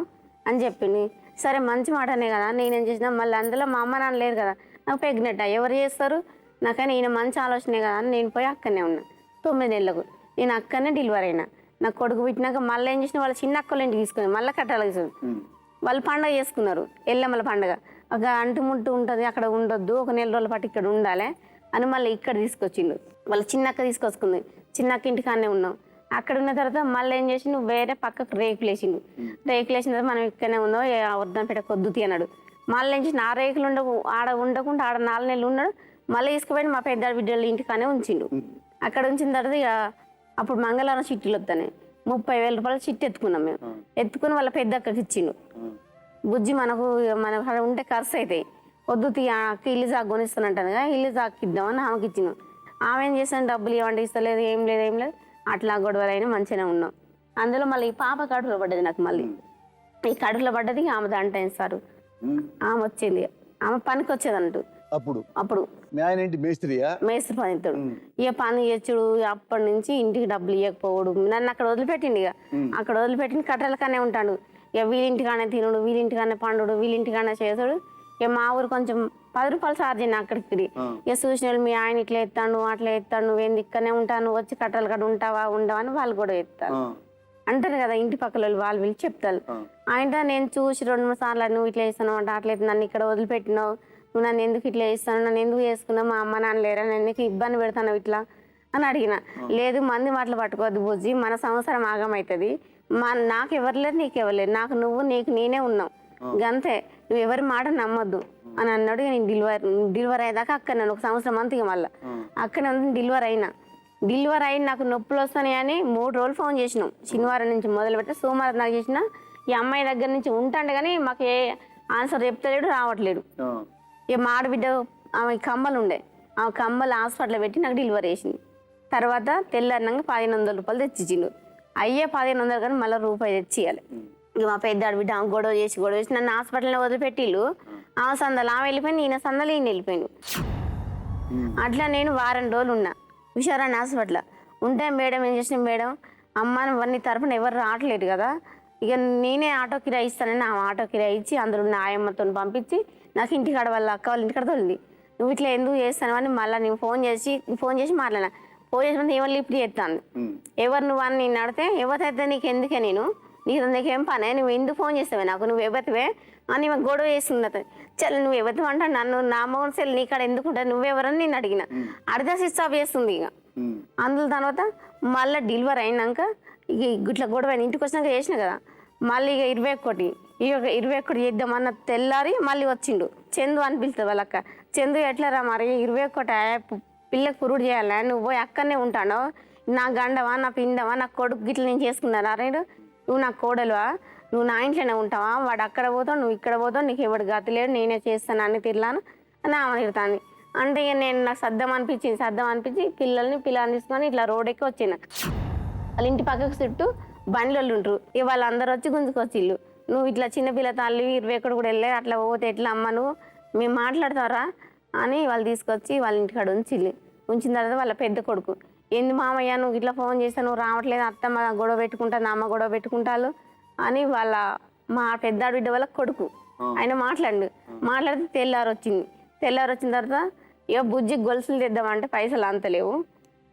అని చెప్పింది. సరే మంచి మాటనే కదా, నేనేం చేసినా మళ్ళీ అందులో మా అమ్మ నాన్న లేరు కదా, నాకు ప్రెగ్నెంట్ ఎవరు చేస్తారు, నాకని ఈయన మంచి ఆలోచనే కదా అని నేను పోయి అక్కడనే ఉన్నా. 9 నెలలకు నేను అక్కడనే డెలివరీ అయినా. నాకు కొడుకు పుట్టినాక మళ్ళీ ఏం చేసిన వాళ్ళ చిన్న అక్కలు ఇంటికి తీసుకుని మళ్ళీ కట్టాలి, వాళ్ళు పండుగ చేసుకున్నారు, ఎల్లమ్మల పండుగ, ఒక అంటుముట్టు ఉంటుంది అక్కడ ఉండొద్దు, ఒక 4 రోజుల పాటు ఇక్కడ ఉండాలి అని మళ్ళీ ఇక్కడ తీసుకొచ్చిండు. వాళ్ళ చిన్న అక్క తీసుకొచ్చుకుంది, చిన్న అక్క ఇంటికాడనే ఉన్నాం. అక్కడ ఉన్న తర్వాత మళ్ళీ ఏం చేసి నువ్వు వేరే పక్కకు రేకులు వేసిండు, రేకులు వేసిన తర్వాత మనం ఇక్కడనే ఉందో వద్దాం పెట్ట కొద్దుతి అన్నాడు. మళ్ళీ ఏం చేసిన ఆ రేకులు ఆడ ఉండకుండా ఆడ 4 నెలలు ఉన్నాడు, మళ్ళీ తీసుకుపోయి మా పెద్ద బిడ్డలు ఇంటికానే ఉంచిండు. అక్కడ ఉంచిన తర్వాత ఇక అప్పుడు మంగళవారం చిట్టీలు వస్తాయి, 30,000 రూపాయలు చిట్టి ఎత్తుకున్నాం మేము. ఎత్తుకుని వాళ్ళ పెద్ద అక్కకి ఇచ్చిండు, బుజ్జి మనకు ఉంటే ఖర్చు అవుతాయి, వద్దు అక్క ఇల్లు సాగు కొనిస్తానంటాను కదా, ఇల్లు సాగుకి ఇద్దామని ఆమెకి ఇచ్చినాం. ఆమె ఏం చేస్తాను డబ్బులు ఇవ్వండి ఇస్తలేదు, ఏం లేదు అట్లా గొడవలు అయినా మంచిగానే ఉన్నాం. అందులో మళ్ళీ ఈ పాప కడుపులో పడ్డది నాకు, మళ్ళీ ఈ కడుపులో పడ్డది ఆమె దంట సారు, ఆమె వచ్చింది, ఆమె పనికి వచ్చేది అన్నట్టు, అప్పుడు అప్పుడు మీ ఆయన ఏంటి మేస్త్రియా? మేస్త్రి పని ఇస్తాడు. ఇక పని చేసుడు అప్పటి నుంచి ఇంటికి డబ్బులు ఇవ్వకపోవడు. నన్ను అక్కడ వదిలిపెట్టిండు. ఇక అక్కడ వదిలిపెట్టింది కట్టెలకనే ఉంటాడు. ఇక వీళ్ళింటికానే తినుడు, వీళ్ళింటికానే పండుడు, వీళ్ళింటికానే చేసుడు. ఇక మా ఊరు కొంచెం 10 రూపాయలు ఛార్జ్ అయినా అక్కడికి. ఇక చూసిన వాళ్ళు మీ ఆయన ఇట్లా ఎత్తాను అట్లా ఎత్తాను, నువ్వేంది ఇక్కడనే ఉంటాను, వచ్చి కట్టెల కాడ ఉంటావా ఉండవా అని వాళ్ళు కూడా ఎత్తారు అంటారు కదా. ఇంటి పక్కల వాళ్ళు వీళ్ళు చెప్తారు. ఆయన నేను చూసి 2-3 సార్లు నువ్వు ఇట్లా చేస్తాను అంటే అట్లా నన్ను ఇక్కడ వదిలిపెట్టినావు, నువ్వు నన్ను ఎందుకు ఇట్లా చేస్తాను, నన్ను ఎందుకు చేసుకున్నావు, మా అమ్మ నాన్న లేరా, నన్ను ఎందుకు ఇబ్బంది పెడతాను ఇట్లా అని అడిగిన. లేదు మంది మాటలు పట్టుకోవద్దు బుజ్జి, మన సంవత్సరం ఆగమవుతుంది, నాకు ఎవరు లేరు నీకు ఎవరు లేరు, నాకు నువ్వు నీకు నేనే ఉన్నావు గంతే, నువ్వు ఎవరి మాట నమ్మొద్దు అని అన్నాడు. నేను డెలివరీ అయ్యేదాకా అక్కడ నన్ను 1 సంవత్సరం అంత ఇక మళ్ళీ అక్కడ డెలివరీ అయిన నాకు నొప్పులు వస్తున్నాయి అని 3 రోజులు ఫోన్ చేసినాం. శనివారం నుంచి మొదలు పెట్టి సోమవారం దాకా చేసిన. ఈ అమ్మాయి దగ్గర నుంచి ఉంటాండే కానీ మాకు ఏ ఆన్సర్ చెప్తలేడు, రావట్లేడు. ఇక మా ఆడబిడ్డ ఆమె కమ్మలు ఉండే, ఆమె కమ్మలు హాస్పిటల్లో పెట్టి నాకు డెలివరీ చేసింది. తర్వాత తెల్లారినాక 1500 రూపాయలు తెచ్చిచ్చిండు. అయ్యే 1500 కానీ మళ్ళీ రూపాయి తెచ్చియాలి. ఇక మా పెద్ద ఆడబిడ్డ ఆమె గొడవ చేసి నన్ను హాస్పిటల్లో వదిలిపెట్టిళ్ళు. ఆమె సందలు ఆమె వెళ్ళిపోయింది, ఈయన సందలు ఈయన వెళ్ళిపోయిండు. అట్లా నేను వారం రోజులు ఉన్నా విశారాన్ని హాస్పిటల్ ఉంటే. మేడం ఏం చేసిన, మేడం అమ్మ నీ తరపున ఎవరు రావట్లేదు కదా, ఇక నేనే ఆటో కిరాయి ఇస్తానని ఆమె ఆటో కిరాయి ఇచ్చి అందులో ఉన్న ఆయమ్మతో పంపించి నాకు ఇంటికాడ వాళ్ళ అక్క వాళ్ళ ఇంటికాడ తోలింది. నువ్వు ఇట్లా ఎందుకు చేస్తాను అని మళ్ళీ నేను ఫోన్ చేసి మాట్లాడినా. ఫోన్ చేసినంత ఎవరు ఇప్పుడు చేస్తాను, ఎవరు నువ్వు అని నేను అడితే ఎవరైతే నీకు ఎందుకే, నీకు నీకేం పనే, నువ్వు ఎందుకు ఫోన్ చేస్తావే నాకు, నువ్వు ఎవరివే అని మాకు గొడవ చేస్తుంది అతను. చల్ నువ్వు ఎవరితో అంటే నన్ను నా మోహన్ సెల్ నీ కాడ ఎందుకుంటా, నువ్వెవరని నేను అడిగిన. అడితే స్విచ్ ఆఫ్ చేస్తుంది. ఇక అందులో తర్వాత మళ్ళీ డెలివరీ అయినాక ఇక ఇట్లా గొడవ ఇంటికి వచ్చినాక చేసిన కదా, మళ్ళీ ఇక 21 చేద్దామన్న తెల్లారి మళ్ళీ వచ్చిండు. చందు అని పిలుస్తుంది వాళ్ళక్క. చందు ఎట్లరా మరి 21 పిల్లకి పురుడు చేయాలా, నువ్వు పోయి అక్కడనే ఉంటాను, నా గండవా నా పిండవా నా కొడుకు గిట్ల నేను చేసుకున్నారా, నువ్వు నా కోడలువా, నువ్వు నా ఇంట్లోనే ఉంటావా, వాడు అక్కడ పోతావు నువ్వు ఇక్కడ పోతావు, నీకు ఎవడు గతి లేడు, నేనే చేస్తాను అన్ని తిరలాను అని ఆమె తిడుతుంది. అంటే ఇక నేను నాకు సద్దం అనిపించి పిల్లల్ని తీసుకొని ఇట్లా రోడ్ ఎక్కి వచ్చిన. వాళ్ళ ఇంటి పక్కకు చుట్టూ బండ్లు ఉంటారు. ఇక వాళ్ళందరూ వచ్చి గుంజుకొచ్చిళ్ళు, నువ్వు ఇట్లా చిన్నపిల్ల తల్లి 21 కూడా వెళ్ళే అట్లా పోతే ఎట్లా అమ్మ, నువ్వు మేము మాట్లాడతారా అని వాళ్ళు తీసుకొచ్చి వాళ్ళ ఇంటికాడ ఉంచిన తర్వాత వాళ్ళ పెద్ద కొడుకు, ఏంది మామయ్య నువ్వు ఇట్లా ఫోన్ చేస్తా, నువ్వు రావట్లేదు, అత్తమ్మ గొడవ పెట్టుకుంటాను, అమ్మ గొడవ పెట్టుకుంటారు అని మా పెద్ద బిడ్డ వాళ్ళ కొడుకు ఆయన మాట్లాడితే తెల్లారు వచ్చిన తర్వాత ఇక బుజ్జికి గొలుసులు తెద్దామంటే పైసలు అంతలేవు,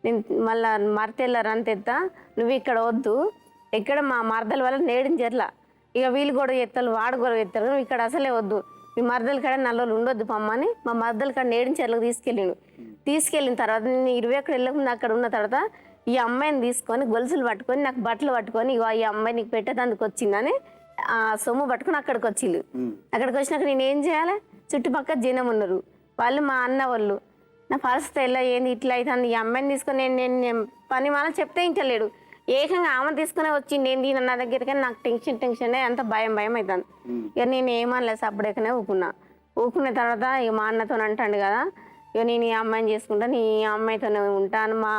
నేను మళ్ళీ మరతెల్లారు అంత ఎత్తా, నువ్వు ఇక్కడ వద్దు, ఇక్కడ మా మరదల వల్ల నేడిన చెర్ల, ఇక వీళ్ళు గొడవ ఎత్తారు వాడు గొడవ ఎత్తారు, నువ్వు ఇక్కడ అసలే వద్దు, మీ మరదల కాడ నల్లోళ్ళు ఉండొద్దు పమ్మని మా మరదల కాడ నేడిన చెర్లకు తీసుకెళ్ళిన తర్వాత నేను 21 వెళ్ళకుండా అక్కడ ఉన్న తర్వాత ఈ అమ్మాయిని తీసుకొని గొలుసులు పట్టుకొని నాకు బట్టలు పట్టుకొని ఇగో ఈ అమ్మాయి నీకు పెట్టేదానికి వచ్చిందని ఆ సొమ్ము పట్టుకొని అక్కడికి వచ్చిళ్ళు. అక్కడికి వచ్చినాక నేను ఏం చేయాలి, చుట్టుపక్కల జనం ఉన్నారు, వాళ్ళు మా అన్న వాళ్ళు, నా పరిస్థితి ఎలా ఏంది ఇట్లా అవుతుంది, ఈ అమ్మాయిని తీసుకొని నేను పని మనం చెప్తే ఇంటలేడు, ఏకంగా ఆమె తీసుకునే వచ్చింది ఏంది నా దగ్గరికి, నాకు టెన్షన్ అంత భయం అవుతుంది. ఇక నేను ఏమనలేదు, అప్పుడేకనే ఊకున్న తర్వాత ఇక మా అన్నతో అంటాడు కదా, ఇక నేను ఈ అమ్మాయిని చేసుకుంటాను, ఈ అమ్మాయితోనే ఉంటాను, మా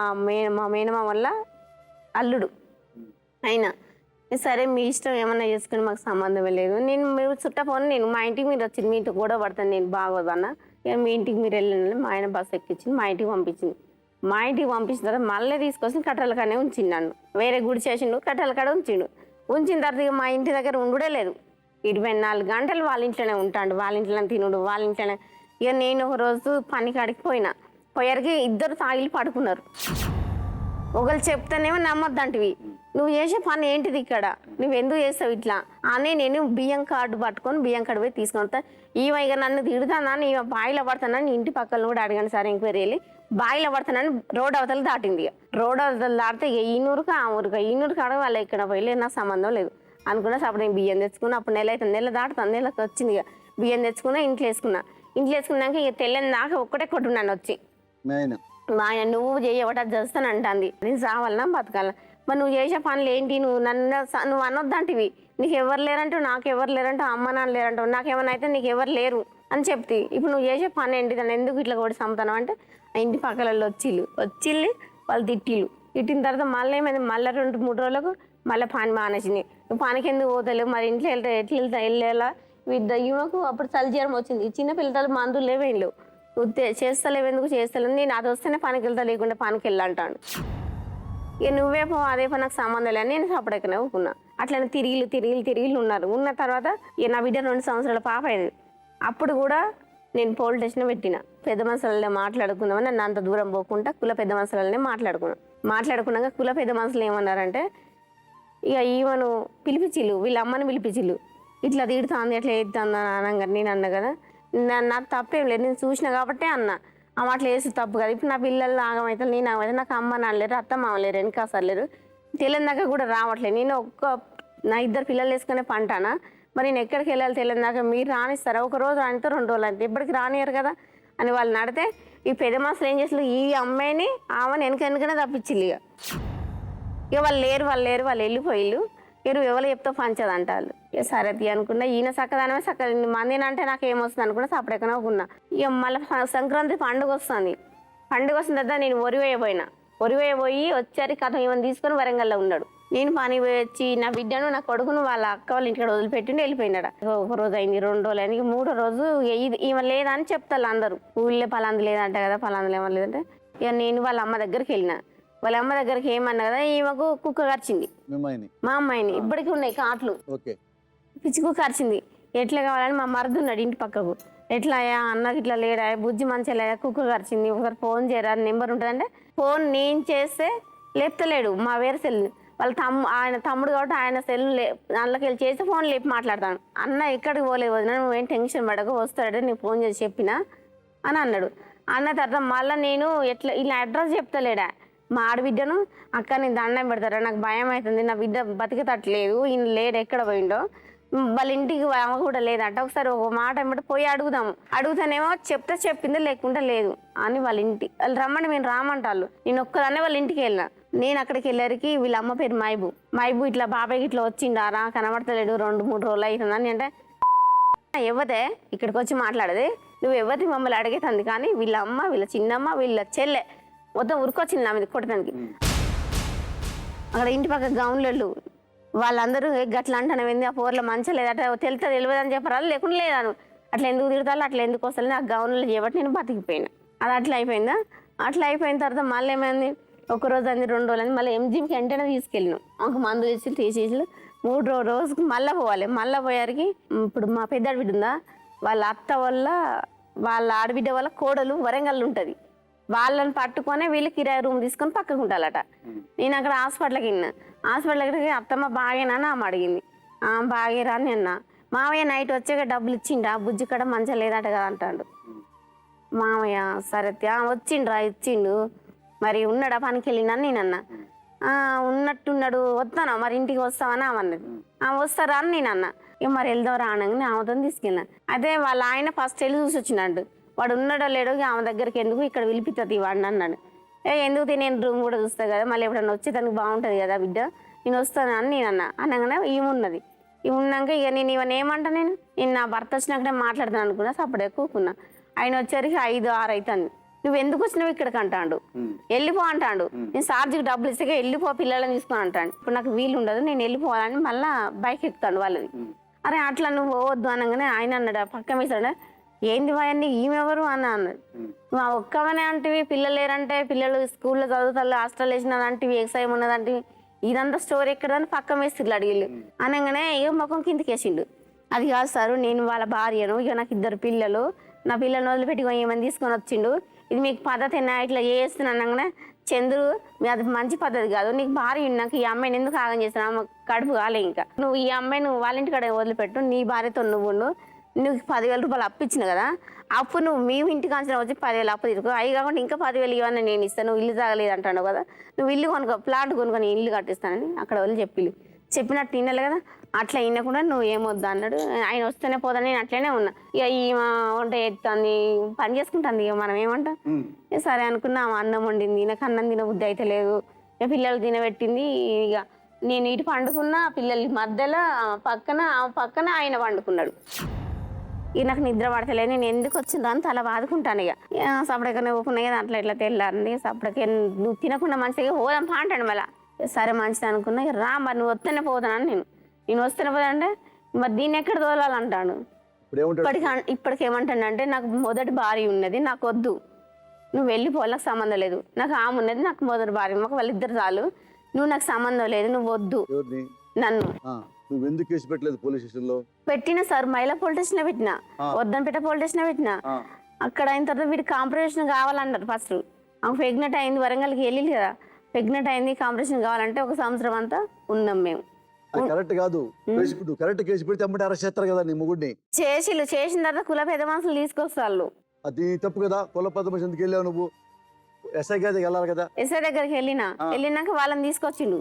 మేనమా వల్ల అల్లుడు అయినా సరే మీ ఇష్టం ఏమన్నా చేసుకుని మాకు సంబంధమే లేదు, నేను మీరు చుట్టపోను, నేను మా ఇంటికి మీరు వచ్చింది మీతో కూడా పడతాను, నేను బాగోదన్న, ఇక మీ ఇంటికి మీరు వెళ్ళిన మా ఆయన బస్సు ఎక్కించింది, మా ఇంటికి పంపించింది. మా ఇంటికి పంపించిన తర్వాత మళ్ళీ తీసుకొచ్చి కట్టెల కాడనే ఉంచిండు, నన్ను వేరే గుడి చేసిండు, కట్టెల కాడ ఉంచిన తర్వాత ఇక మా ఇంటి దగ్గర ఉండుడే లేదు, 24 గంటలు వాళ్ళ ఇంట్లోనే ఉంటాడు, వాళ్ళ ఇంట్లోనే తినుడు, వాళ్ళ ఇంట్లోనే. ఇక నేను ఒక రోజు పనికాడికి పోయారికి 2 తాగిలు పడుకున్నారు. ఒకళ్ళు చెప్తానేమో నమ్మొద్దంటివి, నువ్వు చేసే పని ఏంటిది ఇక్కడ, నువ్వు ఎందుకు చేస్తావు ఇట్లా అని నేను బియ్యం కార్డు పట్టుకొని బియ్యం కార్డు పోయి తీసుకొని వస్తా. ఇక నన్ను తిడుతానని ఇక బాయిలో పడతానని ఇంటి పక్కన కూడా అడిగాను సార్ ఎంక్వైరీ వెళ్ళి, బాయిలో పడతానని రోడ్ అవతల దాటింది. ఇక రోడ్ అవతల దాటితే ఇక ఈ ఊరుకు అడగ వాళ్ళ ఇక్కడ పోయి నాకు సంబంధం లేదు అనుకున్నా. అప్పుడు నేను బియ్యం తెచ్చుకున్నా, అప్పుడు నెల దాటుతాను, నెలకు వచ్చింది. ఇక బియ్యం తెచ్చుకున్నా, ఇంట్లో వేసుకున్నాక ఇక తెల్లని దాకా ఒక్కటే కొట్టున్నాను వచ్చి, మా ఆయన నువ్వు చేయబట్టి అది చేస్తాను అంటుంది, నేను సావాలన్నా బతకాలన్నా, మరి నువ్వు చేసే పనులు ఏంటి, నువ్వు అనొద్దంటివి, నీకు ఎవరు లేరంటావు, నాకు ఎవరు లేరంటావు, అమ్మ నాన్న లేరంటావు, నాకేమన్నా అయితే నీకు ఎవరు లేరు అని చెప్తే, ఇప్పుడు నువ్వు చేసే పని ఏంటి, దాన్ని ఎందుకు ఇట్లా కూడా చంపుతాను అంటే ఆ ఇంటి పక్కల వచ్చిళ్ళు వాళ్ళు తిట్టిన తర్వాత మళ్ళీ ఏమైంది, మళ్ళీ 2-3 రోజులకు మళ్ళీ పని మానేసింది. నువ్వు పనికి ఎందుకు పోతలేవు, మరి ఇంట్లో వెళ్ళేలా ఈమెకు అప్పుడు చలి జ్వరం వచ్చింది, చిన్న పిల్లలు మందులు లేవేళ్ళు, చేస్తలేవు ఎందుకు చేస్తలేవు, నేను అది వస్తేనే పనికి వెళ్తా లేకుంటే పనికి వెళ్ళా అంటాడు. ఇక నువ్వే పో అదే పని నాకు సంబంధం లేదు నేను సపడెక్కనే ఊకున్నా. అట్లనే తిరిగి ఉన్నారు. ఉన్న తర్వాత ఇక నా బిడ్డ 2 సంవత్సరాల పాప అయింది. అప్పుడు కూడా నేను పోలీస్ స్టేషన్ పెట్టిన, పెద్ద మనుషులనే మాట్లాడుకుందామని. నన్ను అంత దూరం పోకుండా కుల పెద్ద మనుషులనే మాట్లాడుకున్నాక కుల పెద్ద మనుషులు ఏమన్నారంటే ఇక ఈమెను పిలిపించిల్లు, వీళ్ళ అమ్మని పిలిపించిల్లు. ఇట్లా తిడుతుంది అట్లా వేస్తుంది అనగా నేను అన్నా కదా, నాకు తప్పేం లేదు, నేను చూసిన కాబట్టే అన్నా. అమ్మ అట్లా వేసి తప్పు కదా. ఇప్పుడు నా పిల్లలు ఆగమవుతారు, నేను ఆగమైతే నాకు అమ్మ నాన్నలేరు, అత్త మామలేరు, వెనక సర్లేరు, తెలియదాకా కూడా రావట్లేదు. నేను నా 2 పిల్లలు వేసుకునే పంటానా, మరి నేను ఎక్కడికి వెళ్ళాలి తెలియదాకా మీరు రానిస్తారా? ఒక రోజు రానితో 2 రోజులు అంటే ఎప్పటికి రానియరు కదా అని వాళ్ళు నడితే ఈ పెద్ద మాసలు ఏం చేస్తారు, ఈ అమ్మాయిని ఆమెను వెనకనే తప్పించిల్లు. ఇక వాళ్ళు లేరు వాళ్ళు వెళ్ళిపోయిళ్ళు. నువ్వు ఎవరు చెప్తా పంచదు అంటారు. ఇక సరే అనుకున్నా, ఈయన చక్కదానమే చక్క మందిని అంటే నాకు ఏమొస్తుంది అనుకున్నా సపరేట్గానే ఊకున్నా. ఇక మళ్ళీ సంక్రాంతి పండుగ వస్తుంది. పండుగ వస్తుంది తర్వాత నేను ఒరివేయబోయి వచ్చారు కథ ఈమెను తీసుకొని వరంగల్లో ఉన్నాడు. నేను పని వచ్చి నా బిడ్డను నా కొడుకును వాళ్ళ అక్క వాళ్ళ ఇంటికి వదిలిపెట్టిండి వెళ్ళిపోయినాడు. ఒక రోజు అయింది, 2 రోజులు అయింది, 3వ రోజు ఈమె లేదా అని చెప్తారు అందరూ. ఊళ్ళో పలాంది లేదంట కదా, పలాందులు ఏమన్నా లేదంటే ఇక నేను వాళ్ళ అమ్మ దగ్గరికి వెళ్ళిన. వాళ్ళ అమ్మ దగ్గరికి ఏమన్నా కదా, ఈమెకు కుక్క కరిచింది, మా అమ్మాయిని. ఇప్పటికీ ఉన్నాయి కాట్లు, పిచ్చి కుక్క కరిచింది. ఎట్లా కావాలని మా మరుదు ఉన్నాడు ఇంటి పక్కకు. ఎట్లా అన్నకి ఇట్లా లేడా, బుజ్జి మంచిగా లేదా, కుక్క కరిచింది, ఒకసారి ఫోన్ చేయరా నెంబర్ ఉంటుందంటే ఫోన్ నేను చేస్తే లేపుతలేడు. మా వేరే సెల్ వాళ్ళ ఆయన తమ్ముడు కాబట్టి ఆయన సెల్ అందులోకి వెళ్ళి చేసి ఫోన్ లేపి మాట్లాడతాను. అన్న ఎక్కడికి పోలేదు వదిన, నువ్వేం టెన్షన్ పడకు, వస్తాడంటే నేను ఫోన్ చేసి చెప్పినా అని అన్నాడు. అన్న తర్వాత మళ్ళీ నేను ఎట్లా ఇలా అడ్రస్ చెప్తలేడా మా ఆడబిడ్డను, అక్క నేను దండం పెడతారా, నాకు భయం అవుతుంది, నా బిడ్డ బతికేటట్లేదు, ఈయన లేడు ఎక్కడ పోయిండో, వాళ్ళ ఇంటికి అమ్మ కూడా లేదంట, ఒకసారి ఒక మాట ఏమంటే పోయి అడుగుతానేమో చెప్తే చెప్పింది లేకుంటే లేదు అని వాళ్ళ ఇంటి వాళ్ళు రమ్మంటే నేను రామంటాళ్ళు. నేను ఒక్కదాన్నే వాళ్ళ ఇంటికి వెళ్ళిన. నేను అక్కడికి వెళ్ళరికి వీళ్ళ అమ్మ పేరు మైబు ఇట్లా బాబాయ్కి ఇట్లా వచ్చిండారా కనబడతలేడు 2-3 రోజులు అవుతుందని అంటే ఎవతే ఇక్కడికి వచ్చి మాట్లాడేది, నువ్వు ఎవరి మమ్మల్ని అడిగేతుంది కానీ వీళ్ళ అమ్మ వీళ్ళ చిన్నమ్మ వీళ్ళ చెల్లె మొత్తం ఉరికొచ్చింది నా మీద కొట్టడానికి. అక్కడ ఇంటి పక్క గౌన్లు వాళ్ళందరూ గట్లా అంటాను ఏంది ఆ పోర్లో మంచిగా లేదట, తెలియదు అని చెప్పరా, లేకుండా లేదాను అట్లా ఎందుకు తిడతారు, అట్లా ఎందుకు వస్తుంది, ఆ గౌన్లు చేయబట్టి నేను బతికిపోయినా. అది అట్లా అయిపోయిందా. అట్లా అయిపోయిన తర్వాత మళ్ళీ ఏమైంది, 1 రోజు అంది 2 రోజులు అంది, మళ్ళీ ఎంజిఎంకి వెంటనే తీసుకెళ్ళినాం. మాకు మందు తీసేసి 3వ రోజుకి మళ్ళీ పోవాలి. మళ్ళీ పోయారికి ఇప్పుడు మా పెద్ద బిడ్డ ఉందా, వాళ్ళ అత్త వల్ల వాళ్ళ ఆడబిడ్డ వల్ల కోడలు వరంగల్ ఉంటుంది, వాళ్ళని పట్టుకొని వీళ్ళు కిరాయి రూమ్ తీసుకొని పక్కకు ఉంటాలట. నేను అక్కడ హాస్పిటల్కి వెళ్ళిన. హాస్పిటల్కి అత్తమ్మ బాగేనా అని ఆమె అడిగింది. బాగేరా అని అన్నా. మామయ్య నైట్ వచ్చాక డబ్బులు ఇచ్చిండా, బుజ్జి కడ మంచిగా లేదట కదా అంటాడు. మామయ్య సరే వచ్చిండ్రా ఇచ్చిండు, మరి ఉన్నాడా పనికి వెళ్ళిండని నేను అన్నా. ఉన్నట్టున్నాడు, వస్తానా మరి ఇంటికి వస్తామని ఆమె అన్నది. వస్తారా అని నేను అన్నా. ఇక మరి వెళ్దాం రానగానే ఆమెతో తీసుకెళ్ళినా. అదే వాళ్ళ ఆయన ఫస్ట్ వెళ్ళి చూసి వచ్చినాడు. వాడు ఉన్నాడో లేడో ఆమె దగ్గరికి ఎందుకు ఇక్కడ పిలిపిస్తుంది వాడిని అన్నాడు. ఎందుకు నేను రూమ్ కూడా చూస్తా కదా, మళ్ళీ ఎప్పుడన్నా వచ్చే దానికి బాగుంటుంది కదా బిడ్డ, నేను వస్తాను అని నేను అన్నా. అనగానే ఈమెన్నది. ఇవి ఉన్నాక ఇక నేను ఇవన్నీ ఏమంటా, నేను నా భర్త వచ్చినాకనే మాట్లాడతాను అనుకున్నా. సపడే కూకున్నా. ఆయన వచ్చేసరికి 5-6 అవుతుంది. నువ్వు ఎందుకు వచ్చినావు ఇక్కడికి అంటాడు. వెళ్ళిపో అంటాడు. నేను ఛార్జీకి డబ్బులు ఇస్తే వెళ్ళిపో పిల్లలని తీసుకొని అంటాడు. ఇప్పుడు నాకు వీలు ఉండదు, నేను వెళ్ళిపోవాలని మళ్ళీ బైక్ ఎక్కుతాడు వాళ్ళది. అరే అట్లా నువ్వు పోవద్దు అనగానే ఆయన అన్నాడు పక్క మీసాడు, ఏంది వాయన్ని ఈమెవరు అని అన్నాడు. మా ఒక్కవనే అంటివి, పిల్లలు లేరంటే పిల్లలు స్కూల్లో చదువుతారు, హాస్టల్ వేసినది అంటివి, ఎక్సైమ్ ఉన్నది అంటివి, ఇదంతా స్టోరీ ఎక్కడని పక్క మేస్త్రీలు అడిగిళ్ళు. అనగానే ఇక ముఖం కిందకి వేసిండు. అది కాదు సార్, నేను వాళ్ళ భార్యను, ఇక నాకు 2 పిల్లలు, నా పిల్లలను వదిలిపెట్టి ఏమని తీసుకొని వచ్చిండు, ఇది మీకు పద్ధతి ఇట్లా చేస్తున్నాను అనగానే, చంద్రు అది మంచి పద్ధతి కాదు, నీకు భార్య ఉన్నాక ఈ అమ్మాయిని ఎందుకు ఆగం చేస్తున్నావు, కడుపు కాలే, ఇంకా నువ్వు ఈ అమ్మాయిని వాళ్ళ ఇంటికాడ వదిలిపెట్టు, నీ భార్యతో నువ్వు 10,000 రూపాయలు అప్పు ఇచ్చిన కదా, అప్పు నువ్వు మీ ఇంటికి కాల్సిన వచ్చి 10,000 అప్పు తీసుకో, అవి కాకుండా ఇంకా 10,000 ఇవన్నీ నేను ఇస్తాను, నువ్వు ఇల్లు తాగలేదు అంటాను కదా, నువ్వు ఇల్లు కొనుక్కో, ప్లాట్ కొనుక్కొని ఇల్లు కట్టిస్తానని అక్కడ వాళ్ళు చెప్పినట్టు తినాలి కదా. అట్లా వినకుండా నువ్వు ఏమొద్దు అన్నాడు. ఆయన వస్తేనే పోతాను, నేను అట్లనే ఉన్నా. ఇక ఈమె వంట ఎత్తాన్ని పని చేసుకుంటాను, ఇక మనం ఏమంటాం. సరే అనుకున్నా. అన్నం వండింది, నాకు అన్నం తినబుద్ధి అయితే లేదు, ఇక పిల్లలు తినబెట్టింది. ఇక నేను ఇటు పండుకున్నా, పిల్లల మధ్యలో పక్కన ఆయన పండుకున్నాడు. ఇక నాకు నిద్ర పడతలేదు, నేను ఎందుకు వచ్చిందా అని తల బాదుకుంటాను. ఇక సపడకనే ఊకున్నాయి కదా, అట్లా ఇట్లా తెల్లారండి. సపడకే నువ్వు తినకుండా మంచిగా పోదాం అంటాడు. మళ్ళీ సరే మంచిది అనుకున్నా. ఇక రా మరి నువ్వు వస్తేనే పోతానని నేను వస్తేనే పోతానంటే మరి దీన్ని ఎక్కడ తోలాలంటాడు. ఇప్పుడు ఏమంటాడు? ఇప్పటికి ఏమంటానంటే నాకు మొదటి భార్య ఉన్నది, నాకు వద్దు, నువ్వు వెళ్ళిపో, నాకు సంబంధం లేదు. నాకు ఆమె ఉన్నది, నాకు మొదటి భార్య, మాకు వాళ్ళిద్దరు చాలు, నువ్వు నాకు సంబంధం లేదు, నువ్వు వద్దు. ఎవరిని? నన్ను. నువ్వు ఎందుకు కేసు పెట్టలేదు పోలీస్ స్టేషన్ లో? పెట్టిన సార్, మహిళా పోలీస్ స్టేషన్ లో పెట్టిన, వద్దనపేట పోలీస్ స్టేషన్ లో పెట్టిన. అక్కడ అయిన తర్వాత వీడికి కాంపిటీషన్ కావాలన్నారు. ఫస్ట్ ఆమె ప్రెగ్నెంట్ అయింది, వరంగల్కి వెళ్ళి కదా, ప్రెగ్నెంట్ అయింది, కాంపిటీషన్ కావాలంటే 1 సంవత్సరం అంతా ఉన్నాం మేము. కరెక్ట్ కాదు. కరెక్ట్ కేసు పెడితే అమ్మటే అరెస్ట్ చేస్తారు కదా నీ మొగుడిని. చేసిన తర్వాత కుల పెద్ద మనుషులు తీసుకొస్తారు. అది తప్పు కదా. కుల పెద్ద మనిషి ఎందుకు వెళ్ళావు నువ్వు? ఎస్ఐ గారికి వెళ్ళాలి కదా. ఎస్ఐ దగ్గరికి వెళ్ళినాక వాళ్ళని తీసుకొచ్చిండు.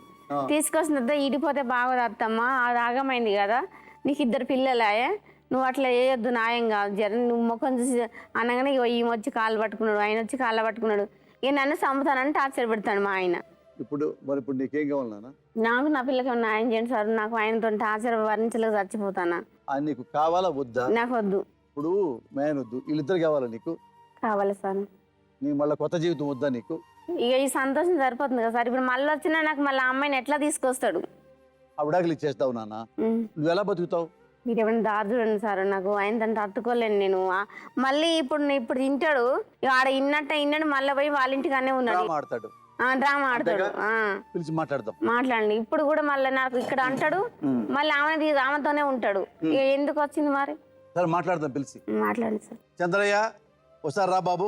తీసుకొచ్చిన తర్వాత ఈడిపోతే బాగోదు అత్తమ్మ, అది ఆగమైంది కదా, నీకు 2 పిల్లలాయే, నువ్వు అట్లా చేయొద్దు, న్యాయం కాదు, నువ్వు ముఖం చూసి అనగానే ఈమె వచ్చి కాళ్ళు పట్టుకున్నాడు, ఆయన వచ్చి కాళ్ళు పట్టుకున్నాడు, ఇక నన్ను చంపుతానని టార్చర్ పెడతాడు మా ఆయన. ఇప్పుడు నీకేం కావాలి? నాకు నా పిల్లకి న్యాయం చేయండి సార్, నాకు ఆయనతో టార్చర్ భరించలేక చచ్చిపోతానా. నీకు కావాలా వద్దా? నాకు వద్దు. ఇప్పుడు మేన వద్దు, వీళ్ళిద్దరు కావాలా నీకు? కావాలి సార్. నీ మళ్ళీ కొత్త జీవితం వద్దా నీకు? ఇక ఈ సంతోషం సరిపోతుంది కదా సార్. ఇప్పుడు మళ్ళీ వచ్చినా నాకు మళ్ళీ అమ్మాయిని ఎట్లా తీసుకొస్తాడు? అవిడాకులు ఇచ్చేస్తావు నాన్న, నువ్వు ఎలా బతుకుతావు? మీరు ఏమైనా దారి చూడండి సార్, నాకు ఆయన తను తట్టుకోలేను నేను. మళ్ళీ ఇప్పుడు తింటాడు, ఆడ ఇన్నాడు, మళ్ళీ పోయి వాళ్ళ ఇంటికానే ఉన్నాడు, డ్రామా ఆడతాడు. పిలిచి మాట్లాడండి. ఇప్పుడు కూడా మళ్ళీ నాకు ఇక్కడ అంటాడు, మళ్ళీ ఆమెతోనే ఉంటాడు. ఇక ఎందుకు వచ్చింది మరి? సరే మాట్లాడదాం, పిలిచి మాట్లాడండి సార్. చంద్రయ్య ఒకసారి రా బాబు.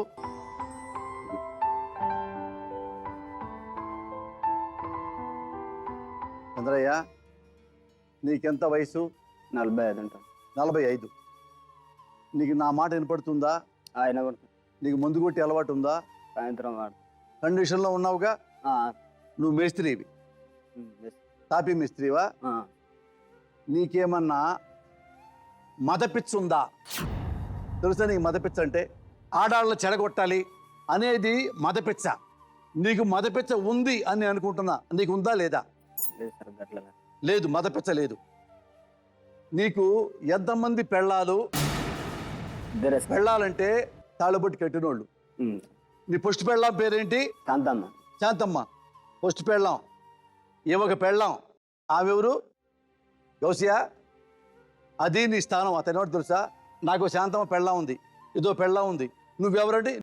చంద్రయ్య, నీకెంత వయసు? 45 అంట. 45. నీకు నా మాట వినపడుతుందా? ఆయన నీకు ముందు కొట్టి అలవాటు ఉందా? సాయంత్రం కండిషన్లో ఉన్నావుగా. నువ్వు మేస్త్రివి, తాపీ మేస్త్రివా? నీకేమన్నా మదపిచ్చ ఉందా? తెలుసా నీకు మదపిచ్చ అంటే? ఆడాళ్ళని చెడగొట్టాలి అనేది మదపిచ్చ. నీకు మదపిచ్చ ఉంది అని అనుకుంటున్నా, నీకు ఉందా లేదా? లేదు, మదపిచ్చ లేదు. నీకు ఎంతమంది పెళ్ళాలు? పెళ్ళాలంటే తాళబొట్టు కట్టినోళ్ళు. నీ ఫస్ట్ పెళ్ళాం పేరేంటి? శాంతమ్మ. శాంతమ్మ ఫస్ట్ పెళ్ళాం. ఒక పెళ్ళాం, ఆమెవరు? గౌసియా. అది నీ స్థానం. అతను తెలుసా? నాకు శాంతమ్మ పెళ్ళాం ఉంది, ఇదో పెళ్ళాం ఉంది, నువ్వెవరండి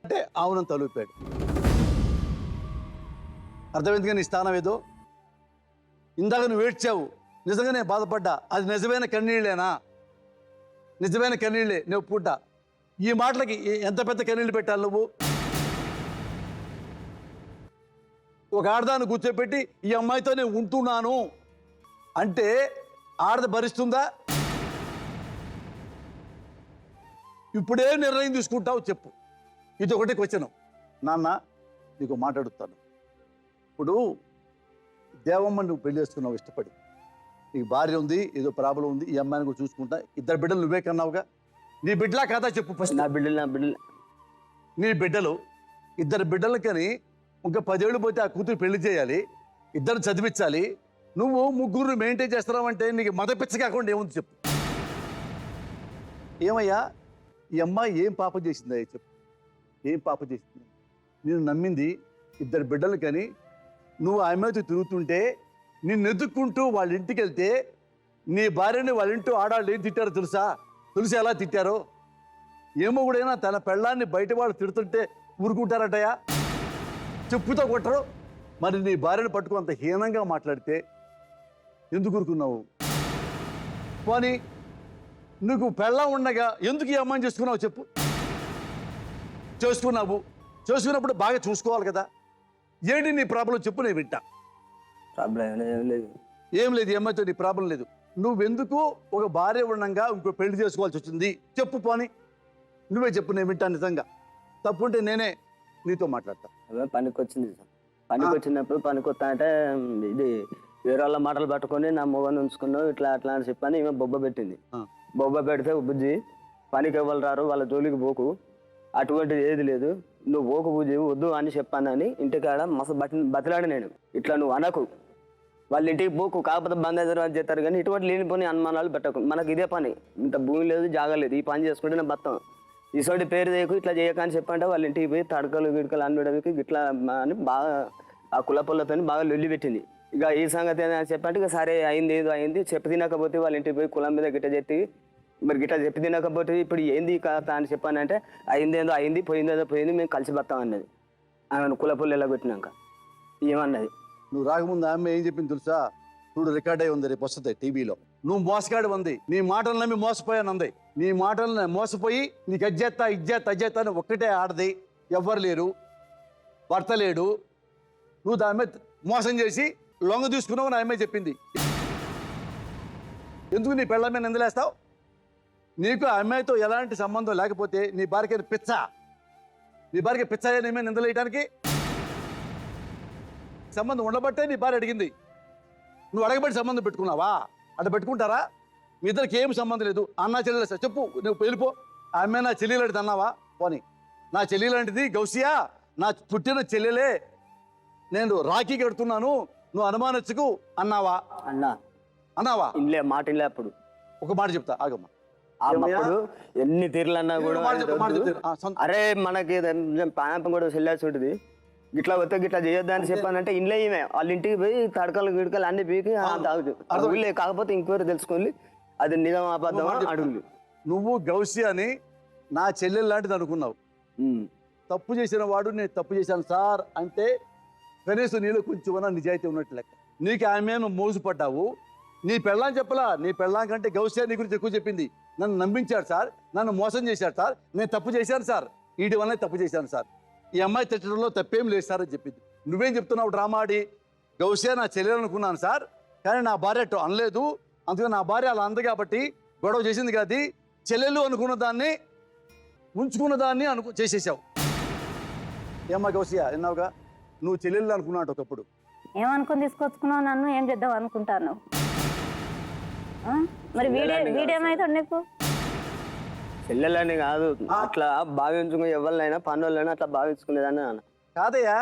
అంటే అవునని తలుపాడు. అర్థమైందిగా నీ స్థానం ఏదో. ఇందాక నువ్వు ఏడ్చావు, నిజంగానే బాధపడ్డా. అది నిజమైన కన్నీళ్ళేనా? నిజమైన కన్నీళ్ళే, నువ్వు పుట్ట. ఈ మాటలకి ఎంత పెద్ద కన్నీళ్ళు పెట్టాలి నువ్వు? ఒక ఆడదాన్ని కూర్చోపెట్టి ఈ అమ్మాయితో నేను ఉంటున్నాను అంటే ఆడద భరిస్తుందా? ఇప్పుడే నిర్ణయం తీసుకుంటావు చెప్పు. ఇది ఒకటి క్వశ్చన్. నాన్న నీకు మాట్లాడుతాను. ఇప్పుడు దేవమ్మ నువ్వు పెళ్లి చేసుకున్నావు ఇష్టపడి, నీకు భార్య ఉంది, ఏదో ప్రాబ్లం ఉంది, ఈ అమ్మాయిని కూడా చూసుకుంటా. 2 బిడ్డలు నువ్వే కన్నావుగా. నీ బిడ్డలా కాదా చెప్పు ఫస్ట్. నా బిడ్డలు. నీ బిడ్డలు, 2 బిడ్డలు కానీ ఇంకా 10 ఏళ్ళు పోతే ఆ కూతురు పెళ్లి చేయాలి, 2 చదివించాలి. నువ్వు 3 మెయింటైన్ చేస్తున్నావంటే నీకు మదపిచ్చ కాకుండా ఏముంది చెప్పు. ఏమయ్యా ఈ అమ్మాయి ఏం పాపం చేసిందా చెప్పు? ఏం పాపం చేసింది? నేను నమ్మింది 2 బిడ్డలు కానీ నువ్వు ఆమెతో తిరుగుతుంటే నిన్ను ఎదుక్కుంటూ వాళ్ళ ఇంటికి వెళ్తే నీ భార్యని వాళ్ళ ఇంటూ ఆడాళ్ళు ఏం తిట్టారో తెలుసా? తెలుసు ఎలా తిట్టారో? ఏమో కూడా తన పెళ్ళాన్ని బయట వాళ్ళు తిడుతుంటే ఊరుకుంటారటయా? చెప్పుతో కొట్టరు. మరి నీ భార్యను పట్టుకు అంత హీనంగా మాట్లాడితే ఎందుకు ఊరుకున్నావు? పోనీ నువ్వు పెళ్ళం ఉండగా ఎందుకు ఈ అమ్మాయిని చేసుకున్నావు చెప్పు. చేసుకున్నప్పుడు బాగా చూసుకోవాలి కదా. ఏంటి నీ ప్రాబ్లం చెప్పు, నేను వింటా. ప్రాబ్లం ఏం లేదు. ఏం లేదు, ఈ అమ్మాయితో నీ ప్రాబ్లం లేదు. నువ్వెందుకు ఒక భార్య ఉండగా ఇంకో పెళ్లి చేసుకోవాల్సి వచ్చింది చెప్పు. పోనీ నువ్వే చెప్పు, నేను వింటా. నిజంగా తప్పుంటే నేనే నీతో మాట్లాడతా. పనికి వచ్చింది సార్. పనికి వచ్చినప్పుడు పనికొస్తా అంటే ఇది వేరే వాళ్ళ మాటలు పట్టుకొని నా మొగను ఉంచుకున్నావు ఇట్లా అట్లా అని చెప్పని ఈమె బొబ్బ పెట్టింది. బొబ్బ పెడితే బుజ్జి పనికి ఎవరు రారు, వాళ్ళ జోలికి పోకు, అటువంటిది ఏది లేదు, నువ్వు పోకు బుజ్జి వద్దు అని చెప్పానని ఇంటికాడ మస్తు బతిలాడి నేను. ఇట్లా నువ్వు అనకు, వాళ్ళ ఇంటికి పోకు, కాకపోతే బంద్ అని చేస్తారు కానీ ఇటువంటి లేనిపోని అనుమానాలు పెట్టకు. మనకు ఇదే పని, ఇంత భూమి లేదు జాగలేదు, ఈ పని చేసుకుంటే నేను బతాం. ఈసోటి పేరు చేయకు, ఇట్లా చేయక అని చెప్పంటే వాళ్ళ ఇంటికి పోయి తడకలు గిడకలు అన్నడానికి ఇట్లా అని బాగా ఆ కులపొల్లతో బాగా లొల్లి పెట్టింది. ఇక ఈ సంగతి అని చెప్పంటే ఇక సరే అయింది ఏదో అయింది చెప్పి తినకపోతే వాళ్ళ ఇంటికి పోయి కులం మీద గిట్ట చెట్టి మరి గిట్లా చెప్పి తినకపోతే ఇప్పుడు ఏంది కథ అని చెప్పానంటే అయిందేందో అయింది పోయిందేదో పోయింది మేము కలిసి బతాం అన్నది ఆమెను కులపుల్లు ఎలా పెట్టినాక ఏమన్నది. నువ్వు రాకముందు ఆమె ఏం చెప్పింది తెలుసా? చూడు రికార్డ్ అయి ఉంది, రేపు వస్తుంది టీవీలో. నువ్వు మోసగాడు ఉంది, నీ మాటలు నమ్మి మోసపోయాను అంది. నీ మాటలను మోసపోయి నీకు అజ్జేత్తా అజ్జేత్తా అని ఒక్కటే ఆడది, ఎవ్వరు లేరు, భర్త లేడు. నువ్వు దాని మీద మోసం చేసి లొంగ తీసుకున్నావు అని ఆమె చెప్పింది. ఎందుకు నీ పెళ్ళ మీద నిందలేస్తావు? నీకు ఆ అమ్మాయితో ఎలాంటి సంబంధం లేకపోతే నీ భార్యకి పిచ్చ, నీ భార్యకి పిచ్చ నీ మీద నిందలేయడానికి సంబంధం ఉండబట్టే నీ భార్య అడిగింది. నువ్వు అడగబట్టి సంబంధం పెట్టుకున్నావా? అటు పెట్టుకుంటారా? మీ ఇద్దరికి ఏం సంబంధం లేదు. అన్నా చెల్లెలు చెప్పు, నువ్వు వెళ్ళిపో. ఆ అమ్మాయి నా చెల్లి లాంటిది అన్నావా? పోనీ నా చెల్లి లాంటిది గౌసియా, నా పుట్టిన చెల్లెలే, నేను రాఖీ కడుతున్నాను, నువ్వు అనుమానించకు అన్నావా? అన్నావా? ఇంలే మాట ఇంలే. అప్పుడు ఒక మాట చెప్తా ఆగమ్మా. అప్పుడు ఎన్ని తీర్లన్నా కూడా అరే మనకి పాపం కూడా చెల్లాల్సి ఉంటుంది, గిట్లా వస్తే గిట్లా చేయొద్దు అని చెప్పానంటే ఇంట్లో ఈమె వాళ్ళ ఇంటికి పోయి తడకలు గిడకలు అన్ని పీకి తాగుతుంది. కాకపోతే ఇంకోరు తెలుసుకోండి అది నిజం అబద్ధం అడుగులు. నువ్వు గౌసి అని నా చెల్లెలు లాంటిది అనుకున్నావు. తప్పు చేసిన వాడు నేను తప్పు చేశాను సార్ అంటే కనీసం నీలో కొంచెం నిజాయితీ ఉన్నట్టు లెక్క. నీకు ఆమె నువ్వు మోసపడ్డావు. నీ పెళ్ళాం చెప్పలా, నీ పెళ్ళాం కంటే గౌసియా నీ గురించి ఎక్కువ చెప్పింది. నన్ను నమ్మించాడు సార్, నన్ను మోసం చేశాడు సార్, నేను తప్పు చేశాను సార్, వీటి వల్లనే తప్పు చేశాను సార్, ఈ అమ్మాయి తిట్టడంలో తప్పేం లేదు సార్ అని చెప్పింది. నువ్వేం చెప్తున్నావు డ్రామా ఆడి? గౌసియా నా చెల్లెలు అనుకున్నాను సార్, కానీ నా భార్య అట్టు అనలేదు, అందుకని నా భార్య అలా అంది కాబట్టి గొడవ చేసింది కాదు, చెల్లెలు అనుకున్న దాన్ని ఉంచుకున్న దాన్ని చేసేసావు. ఏమ్మా గౌసియా, విన్నావుగా? నువ్వు చెల్లెళ్ళు అనుకున్నావు ఒకప్పుడు. ఏమనుకుని తీసుకొచ్చుకున్నావు నన్ను? ఏం చేద్దాం అనుకుంటాను? మరి వీడేమైతాడు నీకు? చెల్లెలని కాదు, అట్లా భావించుకుని ఎవరినైనా పనులైనా అట్లా భావించుకునేదాన్ని నాన్న. కాదయ్యా,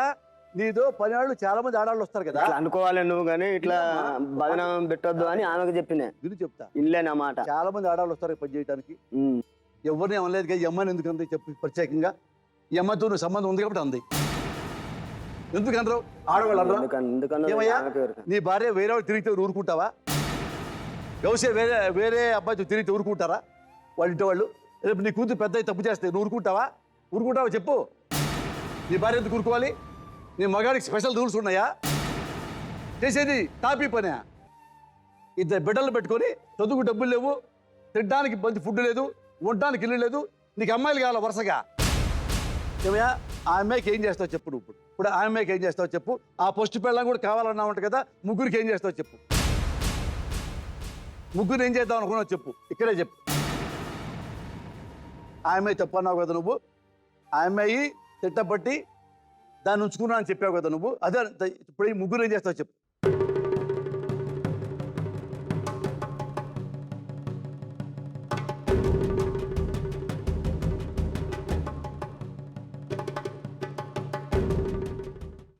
నీతో పని వాళ్ళు చాలా మంది ఆడవాళ్ళు వస్తారు కదా, అట్లా అనుకోవాలి నువ్వు, కానీ ఇట్లా బదనామం పెట్టొద్దు అని ఆమెకు చెప్పిన. ఇది చెప్తా, ఇల్లేనా మాట. చాలా మంది ఆడవాళ్ళు వస్తారు పని చేయడానికి. ఎవరిని అనలేదు కదా, ఈ అమ్మాయిని ఎందుకు అంది చెప్పి ప్రత్యేకంగా. ఈ అమ్మాయితో నువ్వు సంబంధం ఉంది కాబట్టి అంది. ఎందుకనరు ఆడవాళ్ళు? ఏమయ్యా, నీ భార్య వేరే వాళ్ళు తిరిగితే ఊరుకుంటావా? గౌసే వేరే అబ్బాయితో తిరిగితే ఊరుకుంటారా వాళ్ళ ఇంటి వాళ్ళు? రేపు నీ కూతురు పెద్ద తప్పు చేస్తే నువ్వు ఊరుకుంటావా చెప్పు? నీ భార్య ఎందుకు ఊరుకోవాలి? నీ మగాడికి స్పెషల్ రూల్స్ ఉన్నాయా? చేసేది టాపీ పనే. ఇద్దరు బిడ్డలు పెట్టుకొని చదువుకు డబ్బులు లేవు, తినడానికి మంచి ఫుడ్ లేదు, ఉండడానికి ఇల్లు లేదు, నీకు అమ్మాయిలు కావాలి వరుసగా. ఏమయ్యా, ఆ అమ్మాయికి ఏం చేస్తావు చెప్పు? నువ్వు ఇప్పుడు ఆ అమ్మాయికి ఏం చేస్తావు చెప్పు? ఆ పోస్ట్ పెళ్ళం కూడా కావాలన్నా ఉంటుంది కదా, ముగ్గురికి ఏం చేస్తావు చెప్పు? ముగ్గురు ఏం చేద్దాం అనుకున్నావు చెప్పు, ఇక్కడే చెప్పు. ఆ అమ్మాయి తప్పు అన్నావు కదా నువ్వు, ఆ అమ్మాయి తిట్టబట్టి దాన్ని ఉంచుకున్నా అని చెప్పావు కదా నువ్వు, అదే ఇప్పుడు ఈ ముగ్గురు ఏం చేస్తావు చెప్పు?